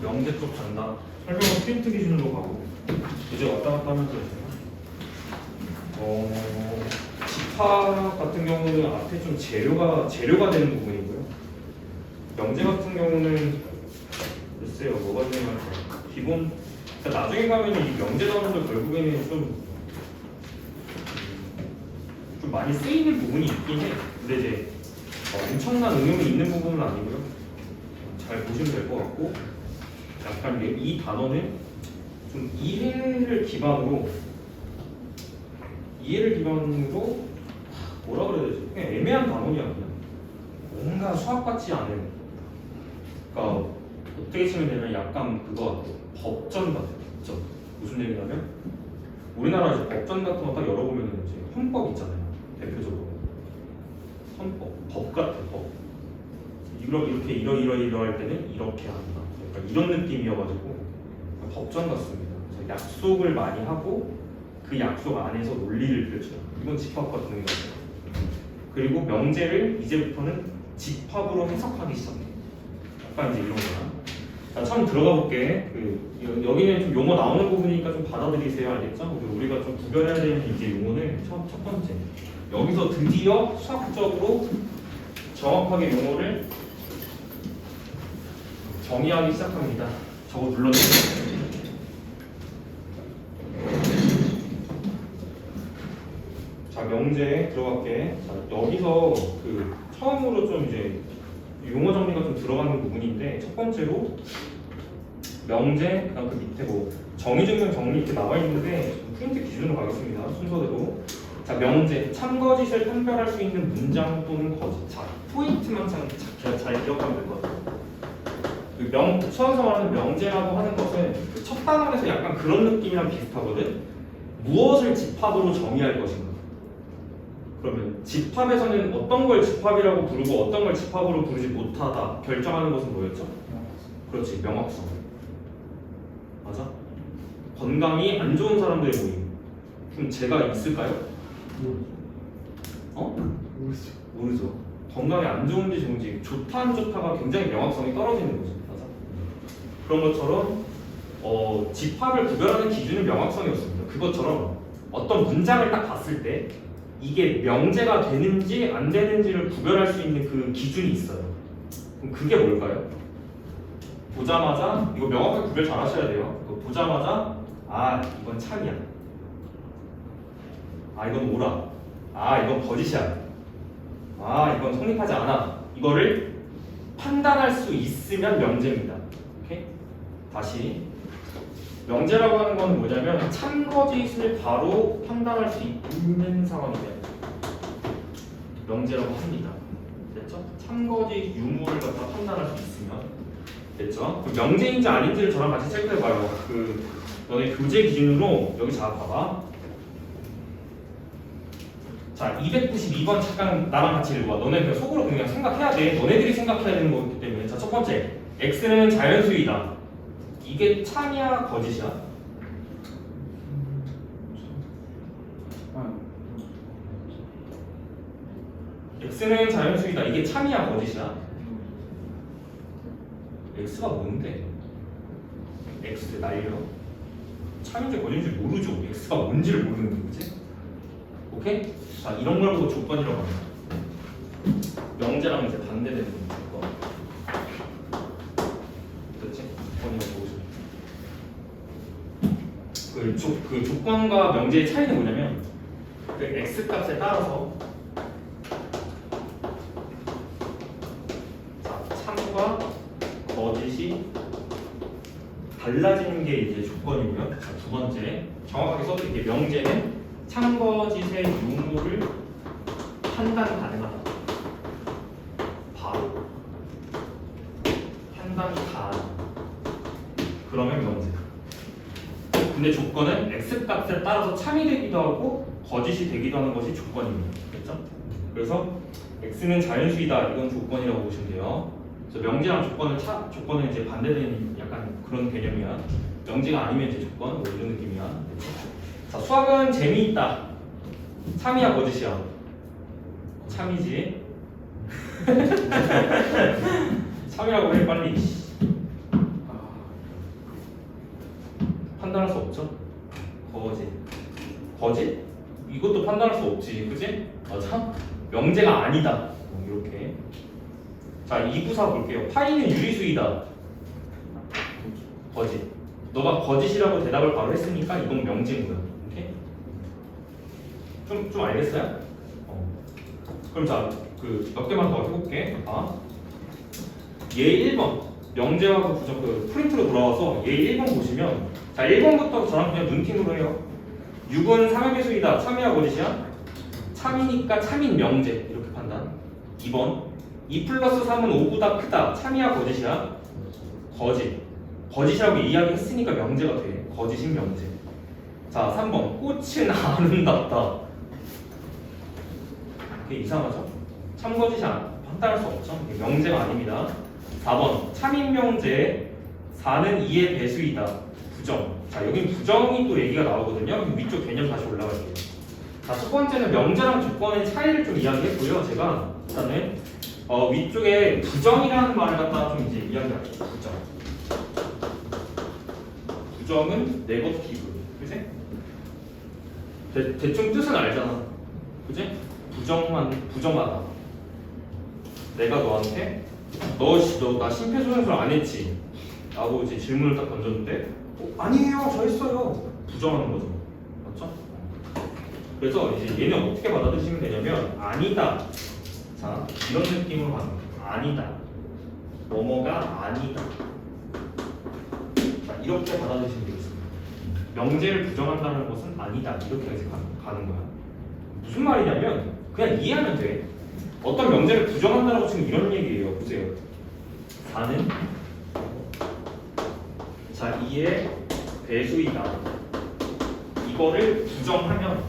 명제 쪽 간다. 설명은 프린트 기준으로 가고 이제 왔다 갔다 하면서 집합 같은 경우는 앞에 좀 재료가 되는 부분이고요. 명제 같은 경우는 글쎄요 뭐가 중요할까요? 기본 그러니까 나중에 가면 이 명제 단어도 결국에는 좀 많이 쓰이는 부분이 있긴 해. 근데 이제 엄청난 응용이 있는 부분은 아니고요. 잘 보시면 될 것 같고 약간 이 단어는 좀 이해를 기반으로 뭐라 그래야 되지? 그냥 애매한 단어냐 그냥 뭔가 수학 같지 않은 그러니까 어떻게 치면 되면 약간 그거 같아요. 법전 같아요. 법전. 무슨 얘기냐면 우리나라 이제 법전 같은 거 딱 열어보면 이제 헌법 있잖아요. 대표적으로 헌법, 법 같은 법. 이렇게 이러할 때는 이렇게 한다. 약간 이런 느낌이어가지고 법전 같습니다. 그래서 약속을 많이 하고 그 약속 안에서 논리를 펼쳐요. 이건 집합 같은 거예요. 그리고 명제를 이제부터는 집합으로 해석하기 시작해. 약간 이제 이런 거야. 자, 처음 들어가 볼게. 여기는 좀 용어 나오는 부분이니까 좀 받아들이세요. 알겠죠? 우리가 좀 구별해야 되는 이제 용어는 첫 번째. 여기서 드디어 수학적으로 정확하게 용어를 정의하기 시작합니다. 저거 눌러주세요. 자, 명제 들어갈게. 자, 여기서 처음으로 좀 이제 용어 정리가 좀 들어가는 부분인데 첫 번째로 명제, 그다음 그 밑에 뭐 정의, 증명, 정리 이렇게 나와 있는데 프린트 기준으로 가겠습니다. 순서대로. 자, 명제, 참거짓을 판별할 수 있는 문장 또는 거짓. 자, 포인트만 잘 기억하면 될 것 같아요. 수험에서 말하는 명제라고 하는 것은 첫 단원에서 약간 그런 느낌이랑 비슷하거든. 무엇을 집합으로 정의할 것인가. 그러면 집합에서는 어떤 걸 집합이라고 부르고 어떤 걸 집합으로 부르지 못하다 결정하는 것은 뭐였죠? 그렇지, 명확성. 맞아? 건강이 안 좋은 사람들의 모임. 그럼 제가 있을까요? 모르죠. 건강이 안 좋은지 좋은지, 좋다 안 좋다가 굉장히 명확성이 떨어지는 거죠. 맞아? 그런 것처럼 집합을 구별하는 기준은 명확성이었습니다. 그것처럼 어떤 문장을 딱 봤을 때 이게 명제가 되는지 안 되는지를 구별할 수 있는 그 기준이 있어요. 그럼 그게 뭘까요? 보자마자 이거 명확하게 구별 잘 하셔야 돼요. 보자마자 이건 참이야. 이건 오라. 이건 거짓이야. 이건 성립하지 않아. 이거를 판단할 수 있으면 명제입니다. 오케이? 다시 명제라고 하는 건 뭐냐면 참거짓을 바로 판단할 수 있는 상황이에요. 명제라고 합니다. 됐죠? 참거짓 유무를 갖다 판단할 수 있으면 됐죠? 명제인지 아닌지를 저랑 같이 체크해봐요. 너네 교재 기준으로 여기 자 봐봐. 자, 292번 잠깐 나랑 같이 읽어봐. 너네 그냥 속으로 그냥 생각해야 돼. 너네들이 생각해야 되는 거기 때문에. 자, 첫 번째, x는 자연수이다. 이게 참이야, 거짓이야? x는 자연수이다. 이게 참이야, 거짓이야? x가 뭔데? x 날려. 참인지 거짓인지 모르죠. x가 뭔지를 모르는 거지. 오케이? 자, 이런 걸 보고 조건이라고 합니다. 명제랑 이제 반대되는 조건. 됐지? 조건이라고 보시면. 그 조건과 명제의 차이는 뭐냐면 그 x 값에 따라서 참과 거짓이 달라지는 게 이제 조건이고요. 자, 두 번째, 정확하게 써드릴게요. 명제는 참거짓의 유무를 판단 가능하다. 바로 판단 가능. 그러면 명제다. 근데 조건은 x 값에 따라서 참이 되기도 하고 거짓이 되기도 하는 것이 조건입니다. 됐죠? 그래서 x는 자연수이다. 이건 조건이라고 보시면 돼요. 그래서 명제랑 조건은 이제 반대되는 약간 그런 개념이야. 명제가 아니면 이제 조건, 뭐 이런 느낌이야. 됐죠? 자, 수학은 재미있다. 참이야, 거짓이야? 참이지. 참이라고 해, 빨리. 없지, 그지? 맞아? 명제가 아니다. 이렇게. 자, 이 부사 볼게요. 파이는 유리수이다. 거짓. 너가 거짓이라고 대답을 바로 했으니까 이건 명제인 거야. 오케이? 좀 알겠어요? 그럼 자, 그 몇 개만 더 해볼게. 얘 1번 명제하고 부정 그 프린트로 돌아와서 얘 1번 보시면 자 1번부터 저랑 그냥 눈팅으로 해요. 6은 3의 배수이다. 참이야 거짓이야? 참이니까 참인 명제 이렇게 판단. 2번 2 플러스 3은 5보다 크다. 참이야 거짓이야? 거짓. 거짓이라고 이야기했으니까 명제가 돼. 거짓인 명제. 자 3번 꽃은 아름답다. 그게 이상하죠? 참거짓이 판단할 수 없죠? 명제가 아닙니다. 4번 참인 명제 4는 2의 배수이다. 부정. 자 여기 부정이 또 얘기가 나오거든요. 위쪽 개념 다시 올라갈게요. 자 첫 번째는 명제랑 조건의 차이를 좀 이야기했고요. 제가 일단은 위쪽에 부정이라는 말을 갖다가 좀 이제 이야기할게요. 부정. 부정은 네거티브. 그치? 대충 뜻은 알잖아. 그치? 부정하다. 내가 너한테 너 나 심폐소생술 안 했지? 라고 이제 질문을 딱 던졌는데 아니에요 저 했어요. 부정하는 거죠. 맞죠? 그래서 이제 얘는 어떻게 받아들이시면 되냐면 아니다. 자 이런 느낌으로 가는 거예요. 아니다. 뭐뭐가 아니다. 자 이렇게 받아들이시면 되겠습니다. 명제를 부정한다는 것은 아니다. 이렇게 해서 가는 거야. 무슨 말이냐면 그냥 이해하면 돼. 어떤 명제를 부정한다라고 지금 이런 얘기예요. 보세요. 4는 자 2의 배수이다. 이거를 부정하면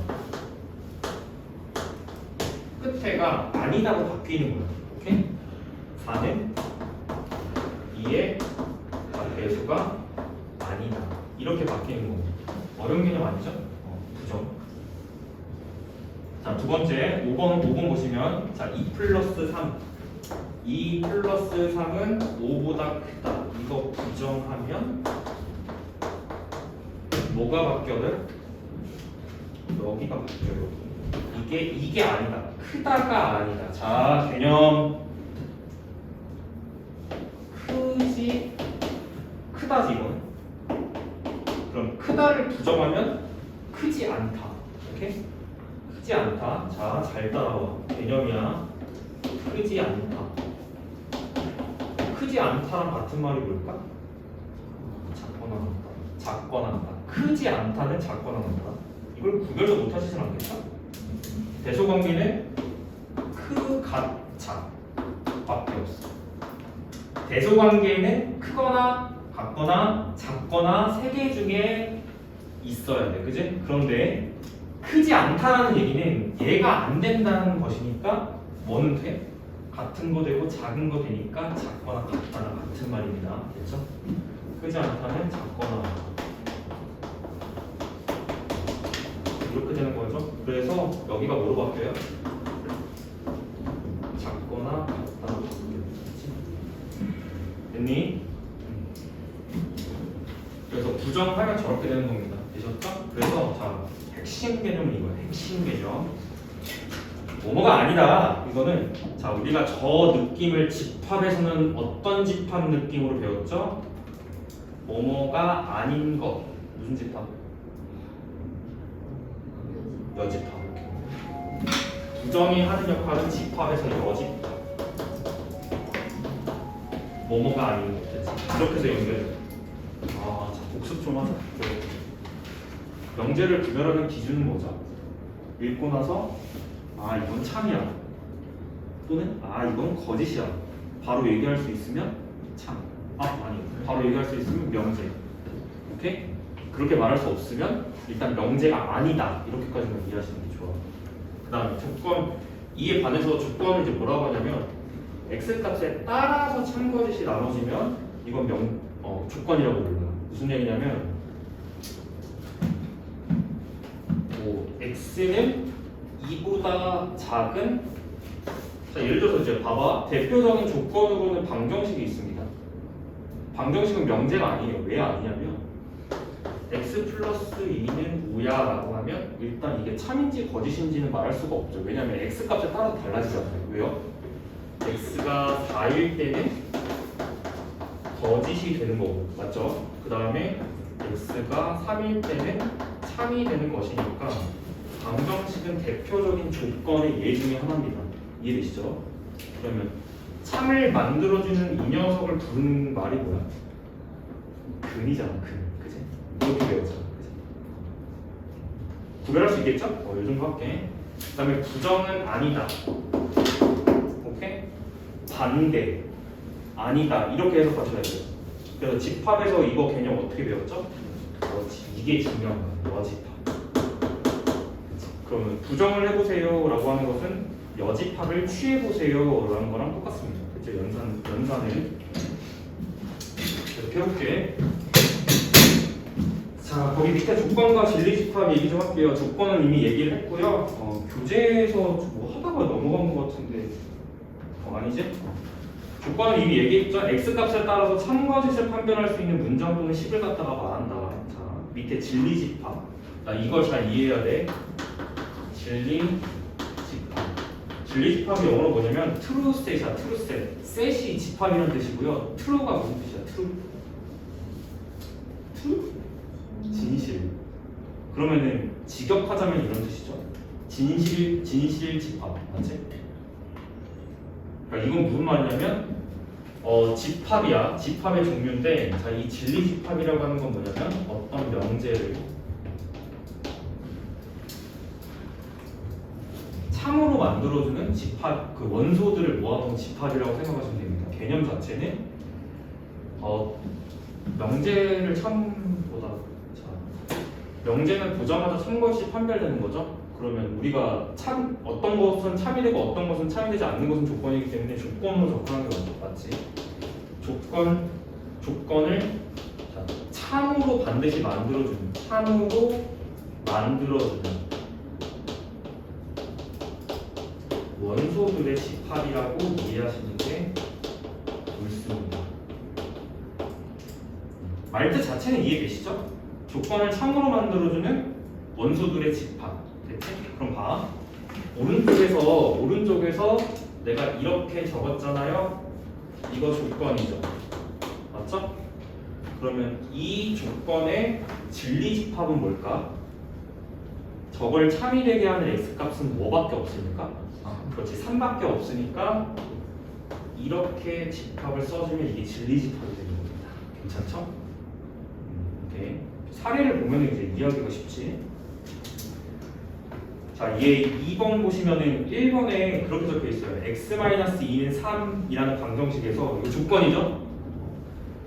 끝에가 아니다로 바뀌는 거야. 오케이? 4는 2의 배수가 아니다. 이렇게 바뀌는 거고. 어려운 개념 아니죠? 부정. 자, 두 번째 5번 보시면 자, 2 플러스 3 2 플러스 3은 5보다 크다. 이거 부정하면 뭐가 바뀌어요? 여기가 바뀌어요. 이게 아니다. 크다가 아니다. 자, 개념 크다지 이거는. 그럼 크다를 부정하면 크지 않다. 오케이? 크지 않다. 자, 잘 따라와. 개념이야. 크지 않다. 크지 않다랑 같은 말이 뭘까? 작거나 같다. 작거나 같다. 크지 않다는 작거나 같다. 이걸 구별도 못 하시진 않겠다? 대소관계는 크, 갓, 작 밖에 없어. 대소관계는 크거나 같거나 작거나 세 개 중에 있어야 돼. 그지? 그런데 크지 않다라는 얘기는 얘가 안 된다는 것이니까 뭐는 돼? 같은 거 되고 작은 거 되니까 작거나 같다나 같은 말입니다. 됐죠? 크지 않다는 작거나 이렇게 되는 거죠. 그래서 여기가 뭐로 바뀌어요? 작거나 같다로 바뀌어요. 됐니? 그래서 부정하면 저렇게 되는 겁니다. 되셨죠? 그래서 자 핵심 개념은 이거예요. 핵심 개념. 뭐뭐가 아니다. 이거는 자 우리가 저 느낌을 집합에서는 어떤 집합 느낌으로 배웠죠? 뭐뭐가 아닌 것. 무슨 집합? 여집합. 부정이 하는 역할은 집합에서 여집합. 뭐뭐가 아닌 것. 이렇게 해서 연결해. 자 복습 좀 하자. 명제를 구별하는 기준은 뭐죠? 읽고 나서 이건 참이야. 또는 이건 거짓이야. 바로 얘기할 수 있으면 참. 아니. 바로 얘기할 수 있으면 명제. 오케이? 그렇게 말할 수 없으면 일단 명제가 아니다. 이렇게까지만 이해하시는 게 좋아. 그 다음에 조건 이에 반해서 조건을 이제 뭐라고 하냐면 x값에 따라서 참거짓이 나눠지면 이건 조건이라고 불러요. 무슨 얘기냐면 x는 2보다 작은 자 예를 들어서 이제 봐봐 대표적인 조건으로는 방정식이 있습니다. 방정식은 명제가 아니에요. 왜 아니냐면 x 플러스 2는 5야 라고 하면 일단 이게 참인지 거짓인지는 말할 수가 없죠. 왜냐면 x 값에 따라 달라지잖아요. 왜요? x가 4일 때는 거짓이 되는 거고, 맞죠? 그 다음에 x가 3일 때는 참이 되는 것이니까 방정식은 대표적인 조건의 예 중에 하나입니다. 이해되시죠? 그러면 참을 만들어주는 이 녀석을 부르는 말이 뭐야? 근이잖아, 근. 그지? 이렇게 배웠잖아. 그지? 구별할 수 있겠죠? 이 정도 할게. 그 다음에 부정은 아니다. 오케이? 반대. 아니다. 이렇게 해석하셔야 돼요. 그래서 집합에서 이거 개념 어떻게 배웠죠? 이게 중요한 거예요. 여집합. 그러면 부정을 해보세요 라고 하는 것은 여집합을 취해보세요 라는 거랑 똑같습니다. 그렇죠? 연산을 이렇게 해볼게. 자, 거기 밑에 조건과 진리집합 얘기 좀 할게요. 조건은 이미 얘기를 했고요. 교재에서 뭐 하다가 넘어간 것 같은데 아니지? 조건은 이미 얘기했죠. x값에 따라서 참거짓을 판별할 수 있는 문장 또는 식을 갖다가 말한다. 자, 밑에 진리집합. 자, 이걸 잘 이해해야 돼. 진리집합. 진리집합이 영어로 뭐냐면 true set이야. true set. set이 집합이라는 뜻이고요. true가 무슨 뜻이야? true? true? 진실. 그러면은 직역하자면 이런 뜻이죠. 진실 집합. 맞지? 그러니까 이건 무슨 말이냐면 집합이야. 집합의 종류인데, 자, 이 진리 집합이라고 하는 건 뭐냐면 어떤 명제를 참으로 만들어주는 집합, 그 원소들을 모아놓은 집합이라고 생각하시면 됩니다. 개념 자체는 명제를 참보다, 자, 명제는 보자마자 참것이 판별되는 거죠. 그러면 우리가 어떤 것은 참이 되고 어떤 것은 참이 되지 않는 것은 조건이기 때문에 조건으로 접근하는 게 맞지. 조건을 자, 참으로 반드시 만들어주는, 참으로 만들어주는 원소들의 집합이라고 이해하시는 게 옳습니다. 말뜻 자체는 이해되시죠? 조건을 참으로 만들어주는 원소들의 집합. 됐지? 그럼 봐. 오른쪽에서 내가 이렇게 적었잖아요. 이거 조건이죠. 맞죠? 그러면 이 조건의 진리 집합은 뭘까? 저걸 참이 되게 하는 x값은 뭐밖에 없습니까? 그렇지, 3밖에 없으니까 이렇게 집합을 써주면 이게 진리 집합이 되는 겁니다. 괜찮죠? 오케이. 사례를 보면 이제 이해하기가 쉽지. 자, 얘 2번 보시면은 1번에 그렇게 적혀 있어요. x-2는 3이라는 방정식에서 이거 조건이죠?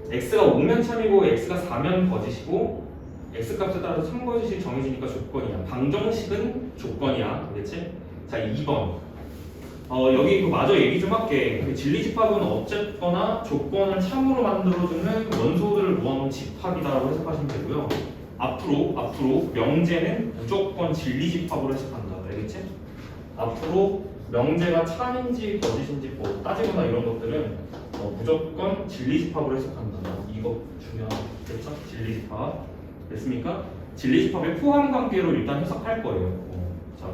x가 5면 참이고 x가 4면 거짓이고 x값에 따라서 참거짓이 정해지니까 조건이야. 방정식은 조건이야. 그렇지? 자, 2번. 여기 그 마저 얘기 좀 할게. 진리집합은 어쨌거나 조건을 참으로 만들어주는 원소들을 모아놓은 집합이다라고 해석하시면 되고요. 앞으로 명제는 무조건 진리집합으로 해석한다. 알겠지? 앞으로 명제가 참인지 거짓인지 뭐 따지거나 이런 것들은 무조건 진리집합으로 해석한다. 이거 중요하겠죠? 진리집합. 됐습니까? 진리집합의 포함관계로 일단 해석할 거예요. 자,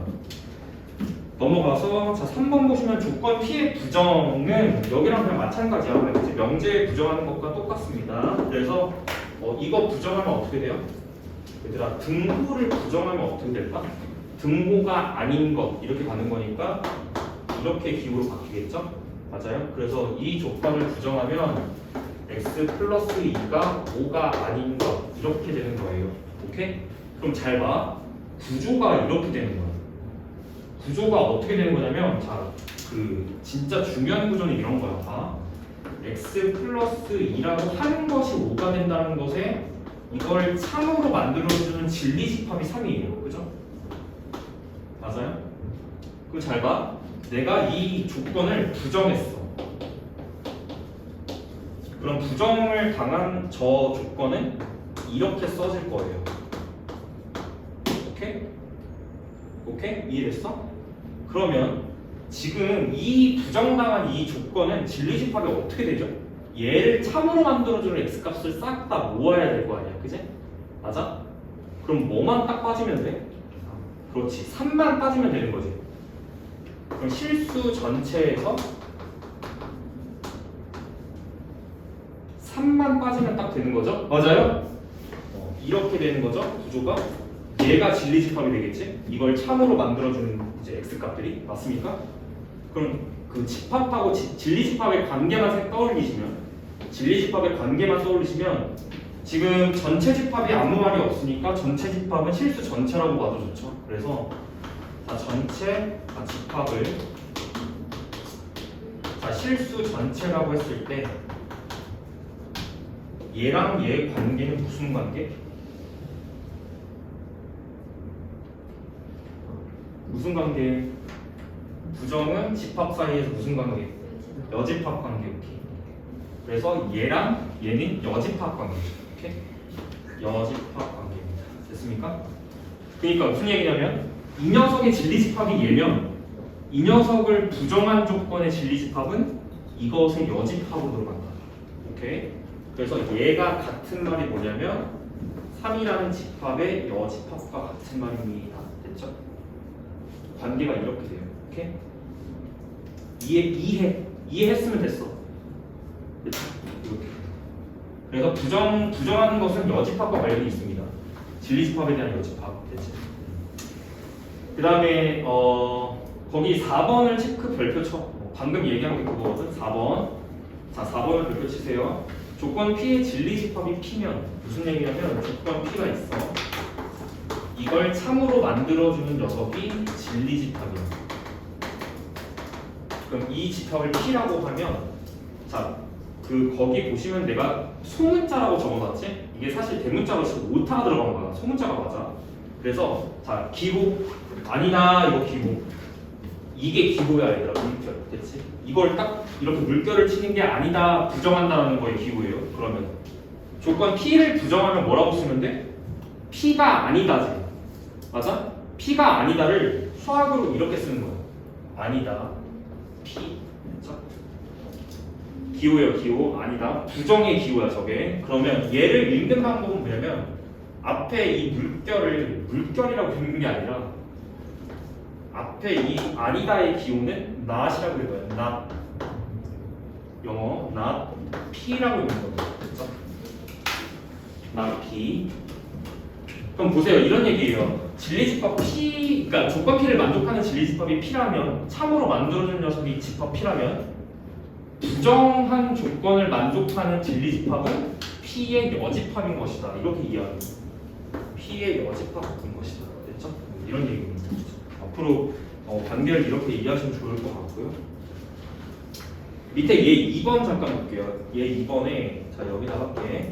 넘어가서 자 3번 보시면 조건 P의 부정은 여기랑 그냥 마찬가지야. 이제 명제에 부정하는 것과 똑같습니다. 그래서 이거 부정하면 어떻게 돼요? 얘들아, 등호를 부정하면 어떻게 될까? 등호가 아닌 것 이렇게 가는 거니까 이렇게 기호로 바뀌겠죠? 맞아요? 그래서 이 조건을 부정하면 x 플러스 2가 5가 아닌 것 이렇게 되는 거예요. 오케이? 그럼 잘 봐. 구조가 이렇게 되는 거야. 구조가 어떻게 되는 거냐면, 자, 그 진짜 중요한 구조는 이런 거야. 봐. x 플러스 2라고 하는 것이 5가 된다는 것에 이걸 참으로 만들어주는 진리집합이 3이에요. 그죠? 맞아요? 그럼 잘 봐. 내가 이 조건을 부정했어. 그럼 부정을 당한 저 조건은 이렇게 써질 거예요. 오케이? 오케이? 이해됐어? 그러면 지금 이 부정당한 이 조건은 진리집합이 어떻게 되죠? 얘를 참으로 만들어주는 x값을 싹 다 모아야 될 거 아니야. 그지? 맞아? 그럼 뭐만 딱 빠지면 돼? 그렇지. 3만 빠지면 되는 거지. 그럼 실수 전체에서 3만 빠지면 딱 되는 거죠? 맞아요? 이렇게 되는 거죠? 구조가 얘가 진리집합이 되겠지? 이걸 참으로 만들어주는 이제 x 값들이 맞습니까? 그럼 그 집합하고 진리집합의 관계만 떠올리시면 진리집합의 관계만 떠올리시면 지금 전체 집합이 아무 말이 없으니까 전체 집합은 실수 전체라고 봐도 좋죠. 그래서 자 전체 집합을 자 실수 전체라고 했을 때 얘랑 얘의 관계는 무슨 관계? 무슨 관계? 부정은 집합 사이에서 무슨 관계? 여집합 관계. 오케이. 그래서 얘랑 얘는 여집합 관계. 오케이? 여집합 관계입니다. 됐습니까? 그러니까 무슨 얘기냐면 이 녀석의 진리집합이 얘면 이 녀석을 부정한 조건의 진리집합은 이것의 여집합으로 들어간다. 오케이? 그래서 얘가 같은 말이 뭐냐면 3이라는 집합의 여집합과 같은 말입니다. 됐죠? 관계가 이렇게 돼요. 오케이? 이해했으면 됐어. 됐죠? 이렇게. 그래서 부정하는 것은 여집합과 관련이 있습니다. 진리집합에 대한 여집합. 됐지? 그 다음에 거기 4번을 체크 별표 쳐. 방금 얘기한 게 그거거든. 4번. 자, 4번을 별표 치세요. 조건 P의 진리집합이 P면 무슨 얘기냐면 조건 P가 있어. 이걸 참으로 만들어주는 녀석이 진리집합이야. 그럼 이 집합을 P라고 하면 자, 거기 보시면 내가 소문자라고 적어놨지? 이게 사실 대문자로 지금 오타가 들어간 거야. 소문자가 맞아. 그래서 자, 기호 아니다 이거 기호. 이게 기호야 얘들아. 물결. 됐지? 이걸 딱 이렇게 물결을 치는 게 아니다 부정한다는 거의 기호예요. 그러면 조건 P를 부정하면 뭐라고 쓰면 돼? P가 아니다지. 맞아? P가 아니다를 수학으로 이렇게 쓰는 거야. 아니다. P. 그렇죠? 기호예요. 기호. 아니다. 부정의 기호야 저게. 그러면 얘를 읽는 방법은 뭐냐면 앞에 이 물결을 물결이라고 읽는 게 아니라 앞에 이 아니다의 기호는 not이라고 읽어요. not. 영어 not P라고 읽는 거죠. 그렇죠? not P. 그럼 보세요. 이런 얘기예요. 진리집합 P, 그러니까 조건 P를 만족하는 진리집합이 P라면 참으로 만들어준 녀석이 집합 P라면 부정한 조건을 만족하는 진리집합은 P의 여집합인 것이다. 이렇게 이해합니다. P의 여집합인 것이다. 됐죠? 이런 얘기입니다. 앞으로 관계를 이렇게 이해하시면 좋을 것 같고요. 밑에 얘 2번 잠깐 볼게요. 얘 2번에 자 여기다 할게.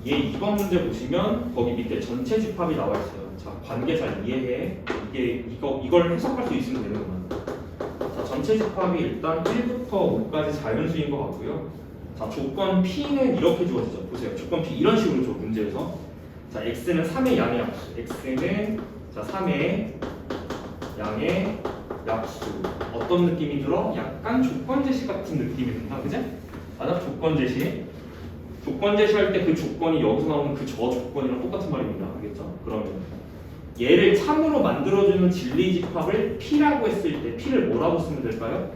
얘 2번 문제 보시면 거기 밑에 전체 집합이 나와 있어요. 자 관계 잘 이해해. 이걸 해석할 수 있으면 되는구나. 자 전체 집합이 일단 1부터 5까지 자연수인 것 같고요. 자 조건 P는 이렇게 주어지죠. 보세요. 조건 P 이런 식으로 줘 문제에서. 자 x는 3의 양의 약수. x는 자 3의 양의 약수. 어떤 느낌이 들어? 약간 조건 제시 같은 느낌이 든다. 그지? 맞아? 조건 제시. 조건 제시할 때 그 조건이 여기서 나오는 그 저 조건이랑 똑같은 말입니다. 알겠죠? 그러면 얘를 참으로 만들어주는 진리집합을 P라고 했을 때 P를 뭐라고 쓰면 될까요?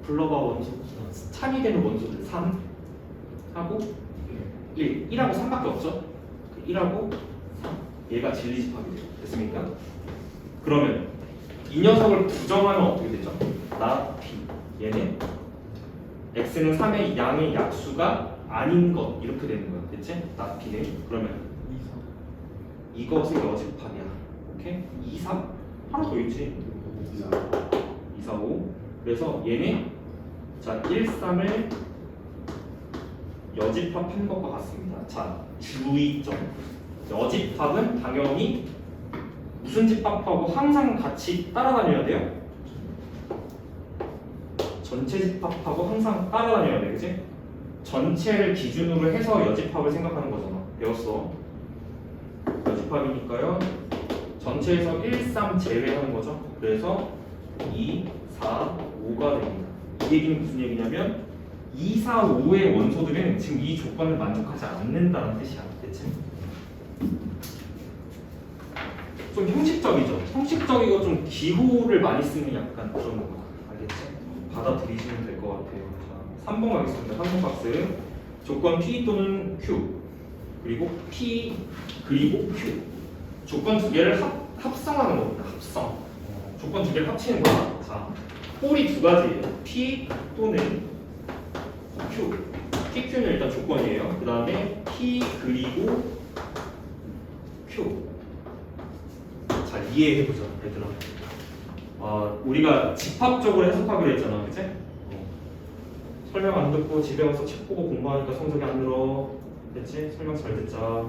불러봐 원소. 참이 되는 원소들 3 하고 1. 1하고 3밖에 없죠? 1하고 3. 얘가 진리집합이 돼요. 됐습니까? 그러면 이 녀석을 부정하면 어떻게 되죠? not P. 얘는 x는 3의 양의 약수가 아닌 것 이렇게 되는 거야. 됐지? not P는 그러면 이것의 여집합이야. 오케이? 2, 3 하나 더 있지. 2, 4, 5. 그래서 얘는 자 1, 3을 여집합한 것과 같습니다. 자 주의점. 여집합은 당연히 무슨 집합하고 항상 같이 따라다녀야 돼요? 전체 집합하고 항상 따라다녀야 돼, 그치? 전체를 기준으로 해서 여집합을 생각하는 거잖아. 배웠어. 여집합이니까요. 전체에서 1, 3 제외하는 거죠. 그래서 2, 4, 5가 됩니다. 이 얘기는 무슨 얘기냐면 2, 4, 5의 원소들은 지금 이 조건을 만족하지 않는다는 뜻이야. 그치? 좀 형식적이죠. 형식적이고 좀 기호를 많이 쓰는 약간 그런 거 알겠지? 받아들이시면 될 것 같아요. 자, 3번 가겠습니다. 3번 박스. 조건 P 또는 Q 그리고 P 그리고 Q. 조건 두 개를 합성하는 겁니다. 합성. 조건 두 개를 합치는 거야. 자, 꼴이 두 가지예요. P 또는 Q. PQ는 일단 조건이에요. 그 다음에 P 그리고 Q. 자, 이해해보자, 얘들아. 우리가 집합적으로 해석하기로 했잖아, 그치? 설명 안 듣고 집에 와서 책 보고 공부하니까 성적이 안 늘어. 됐지? 설명 잘 듣자.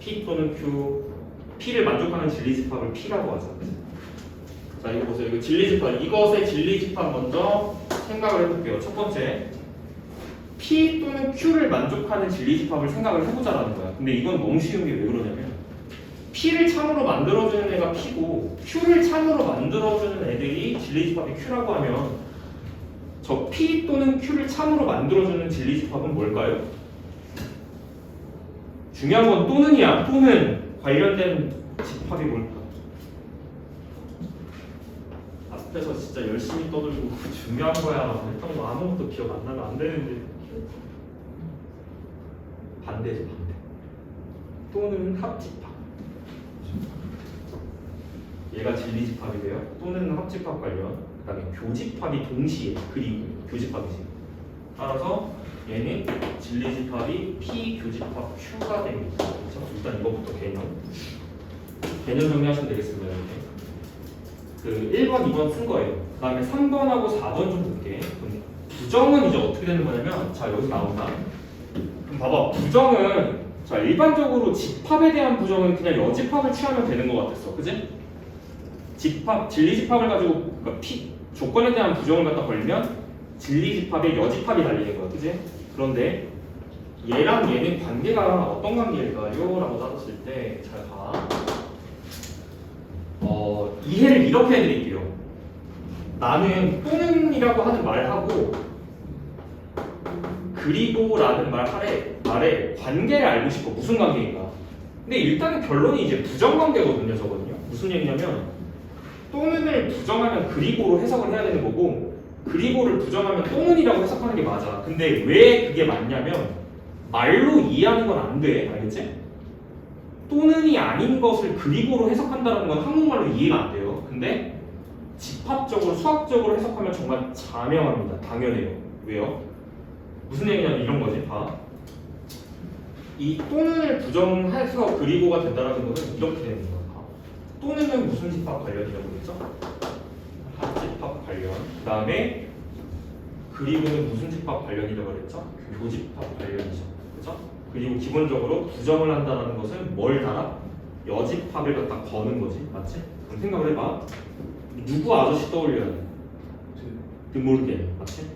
P 또는 Q. P를 만족하는 진리집합을 P라고 하자. 자, 이거 보세요. 이거 진리집합. 이것의 진리집합 먼저 생각을 해볼게요. 첫 번째. P 또는 Q를 만족하는 진리집합을 생각을 해보자라는 거야. 근데 이건 너무 쉬운 게 왜 그러냐면 P를 참으로 만들어주는 애가 P고 Q를 참으로 만들어주는 애들이 진리집합이 Q라고 하면 저 P 또는 Q를 참으로 만들어주는 진리집합은 뭘까요? 중요한 건 또는이야. 또는 관련된 집합이 뭘까? 앞에서 진짜 열심히 떠들고 중요한 거야 했던 거 아무것도 기억 안 나면 안 되는데 반대죠, 반대. 또는 합집합. 얘가 진리집합이래요. 또는 합집합 관련. 그 다음에 교집합이 동시에 그리고 교집합이지. 따라서 얘는 진리집합이 P 교집합 Q가 됩니다. 그렇죠? 일단 이거부터 개념 정리하시면 되겠습니다. 이렇게. 그 1번, 2번 쓴 거예요. 그 다음에 3번하고 4번 좀 볼게. 부정은 이제 어떻게 되는 거냐면 자, 여기 나온다. 그럼 봐봐. 부정은 자, 일반적으로 집합에 대한 부정은 그냥 여집합을 취하면 되는 것 같았어. 그지? 집합, 진리집합을 가지고 그러니까 P, 조건에 대한 부정을 갖다 걸면 진리집합에 여집합이 달리는 거야. 그지? 그런데 얘랑 얘는 관계가 어떤 관계일까요? 라고 따졌을 때 잘 봐. 이해를 이렇게 해드릴게요. 나는 또는이라고 하는 말하고 그리고 라는 말에 관계를 알고 싶어. 무슨 관계인가? 근데 일단은 결론이 이제 부정관계거든요. 저거든요. 무슨 얘기냐면 또는을 부정하면 그리고로 해석을 해야 되는 거고 그리고를 부정하면 또는이라고 해석하는 게 맞아. 근데 왜 그게 맞냐면 말로 이해하는 건 안 돼. 알겠지? 또는이 아닌 것을 그리고로 해석한다는 건 한국말로 이해가 안 돼요. 근데 집합적으로 수학적으로 해석하면 정말 자명합니다. 당연해요. 왜요? 무슨 얘기냐면 이런 거지. 봐. 이 또는을 부정해서 그리고가 된다는 것은 이렇게 되는 거야. 또는은 무슨 집합 관련이라고 그랬죠? 합집합 관련. 그 다음에 그리고는 무슨 집합 관련이라고 그랬죠? 교집합 관련이죠. 그렇죠? 그리고 기본적으로 부정을 한다는 것은 뭘 달아? 여집합을 갖다 거는 거지. 맞지? 그럼 생각을 해봐. 누구 아저씨 떠올려야 돼? 드몰겐. 맞지?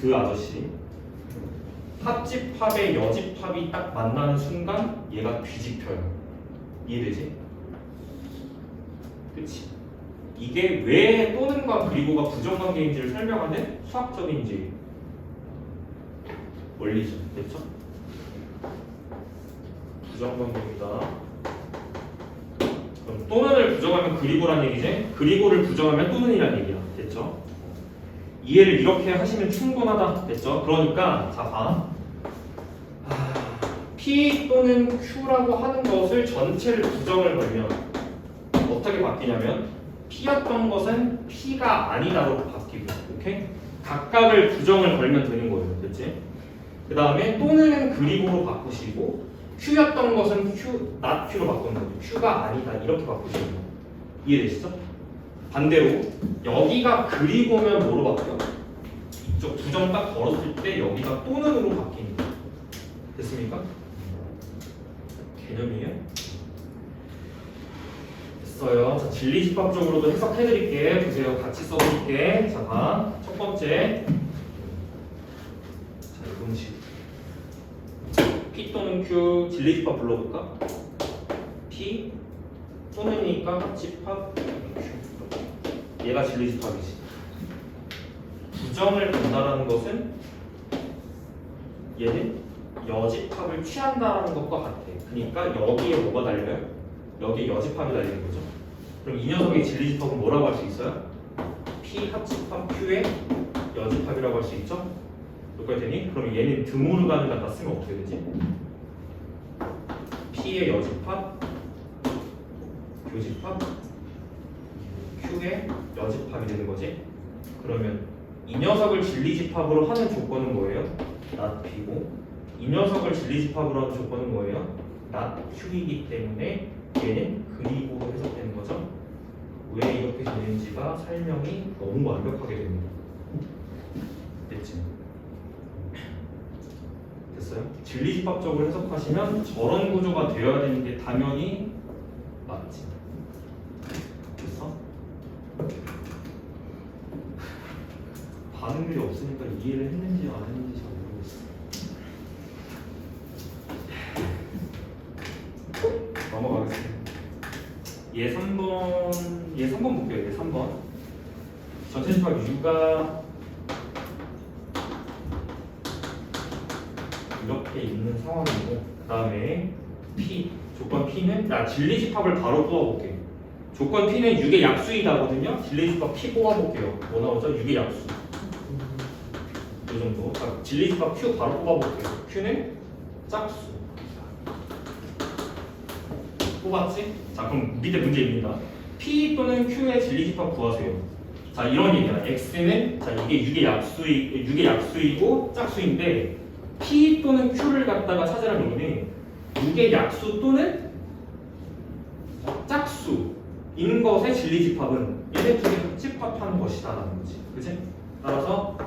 그 아저씨. 합집합에 여집합이 딱 만나는 순간 얘가 뒤집혀요. 이해되지? 그치? 이게 왜 또는과 그리고가 부정관계인지를 설명하는 수학적인 이제 원리죠. 됐죠? 부정관계입니다. 그럼 또는을 부정하면 그리고란 얘기지? 그리고를 부정하면 또는이란 얘기야. 됐죠? 이해를 이렇게 하시면 충분하다. 됐죠? 그러니까 자 봐. P 또는 Q라고 하는 것을 전체를 부정을 걸면 어떻게 바뀌냐면 P였던 것은 P가 아니다로 바뀌고, 오케이? 각각을 부정을 걸면 되는 거예요. 됐지? 그 다음에 또는 그리고로 바꾸시고 Q였던 것은 Q, not Q로 바꾸는 거예요. Q가 아니다 이렇게 바꾸시는 거예요. 이해되시죠? 반대로 여기가 그리고면 뭐로 바뀌어? 이쪽 부정 딱 걸었을 때 여기가 또는으로 바뀌는 거예요. 됐습니까? 개념이에요? 됐어요. 자, 진리집합적으로도 해석해드릴게. 보세요. 같이 써볼게. 자, 봐. 첫 번째. 자, 이건 식. P 또는 Q 진리집합 불러볼까? P 또는이니까 합집합 Q. 얘가 진리집합이지. 부정을 건다라는 것은 얘는 여집합을 취한다라는 것과 같아. 그러니까 여기에 뭐가 달려요? 여기에 여집합이 달리는 거죠. 그럼 이 녀석의 진리집합은 뭐라고 할 수 있어요? P 합집합 Q의 여집합이라고 할 수 있죠? 여기까지 되니? 그럼 얘는 드모르간을 갖다 쓰면 어떻게 되지? P의 여집합 교집합 Q의 여집합이 되는 거지. 그러면 이 녀석을 진리집합으로 하는 조건은 뭐예요? not P고 이 녀석을 진리집합으로 하는 조건은 뭐예요? not Q이기 때문에 얘는 그리고 해석되는 거죠. 왜 이렇게 되는지가 설명이 너무 완벽하게 됩니다. 됐지? 됐어요? 진리집합적으로 해석하시면 저런 구조가 되어야 되는 게 당연히 맞지. 됐어? 반응들이 없으니까 이해를 했는지 안 했는지 잘 모르겠어. 넘어가겠습니다. 얘 3번 볼게요. 얘 3번. 전체 집합 U가 이렇게 있는 상황이고, 그 다음에 P 조건 P는 진리집합을 바로 뽑아볼게요. 조건 P는 6의 약수이다거든요. 진리집합 P 뽑아볼게요. 뭐 나오죠? 6의 약수. 이 정도. 자, 진리집합 Q 바로 뽑아볼게요. Q는 짝수. 뽑았지? 자, 그럼 밑에 문제입니다. P 또는 Q의 진리집합 구하세요. 자, 이런 얘기야. X는 자 이게 6의 약수이고 짝수인데 P 또는 Q를 갖다가 찾으라는 얘기는 6의 약수 또는 짝수인 것의 진리집합은 얘네 둘이 합집합하는 것이다 라는 거지. 그치? 따라서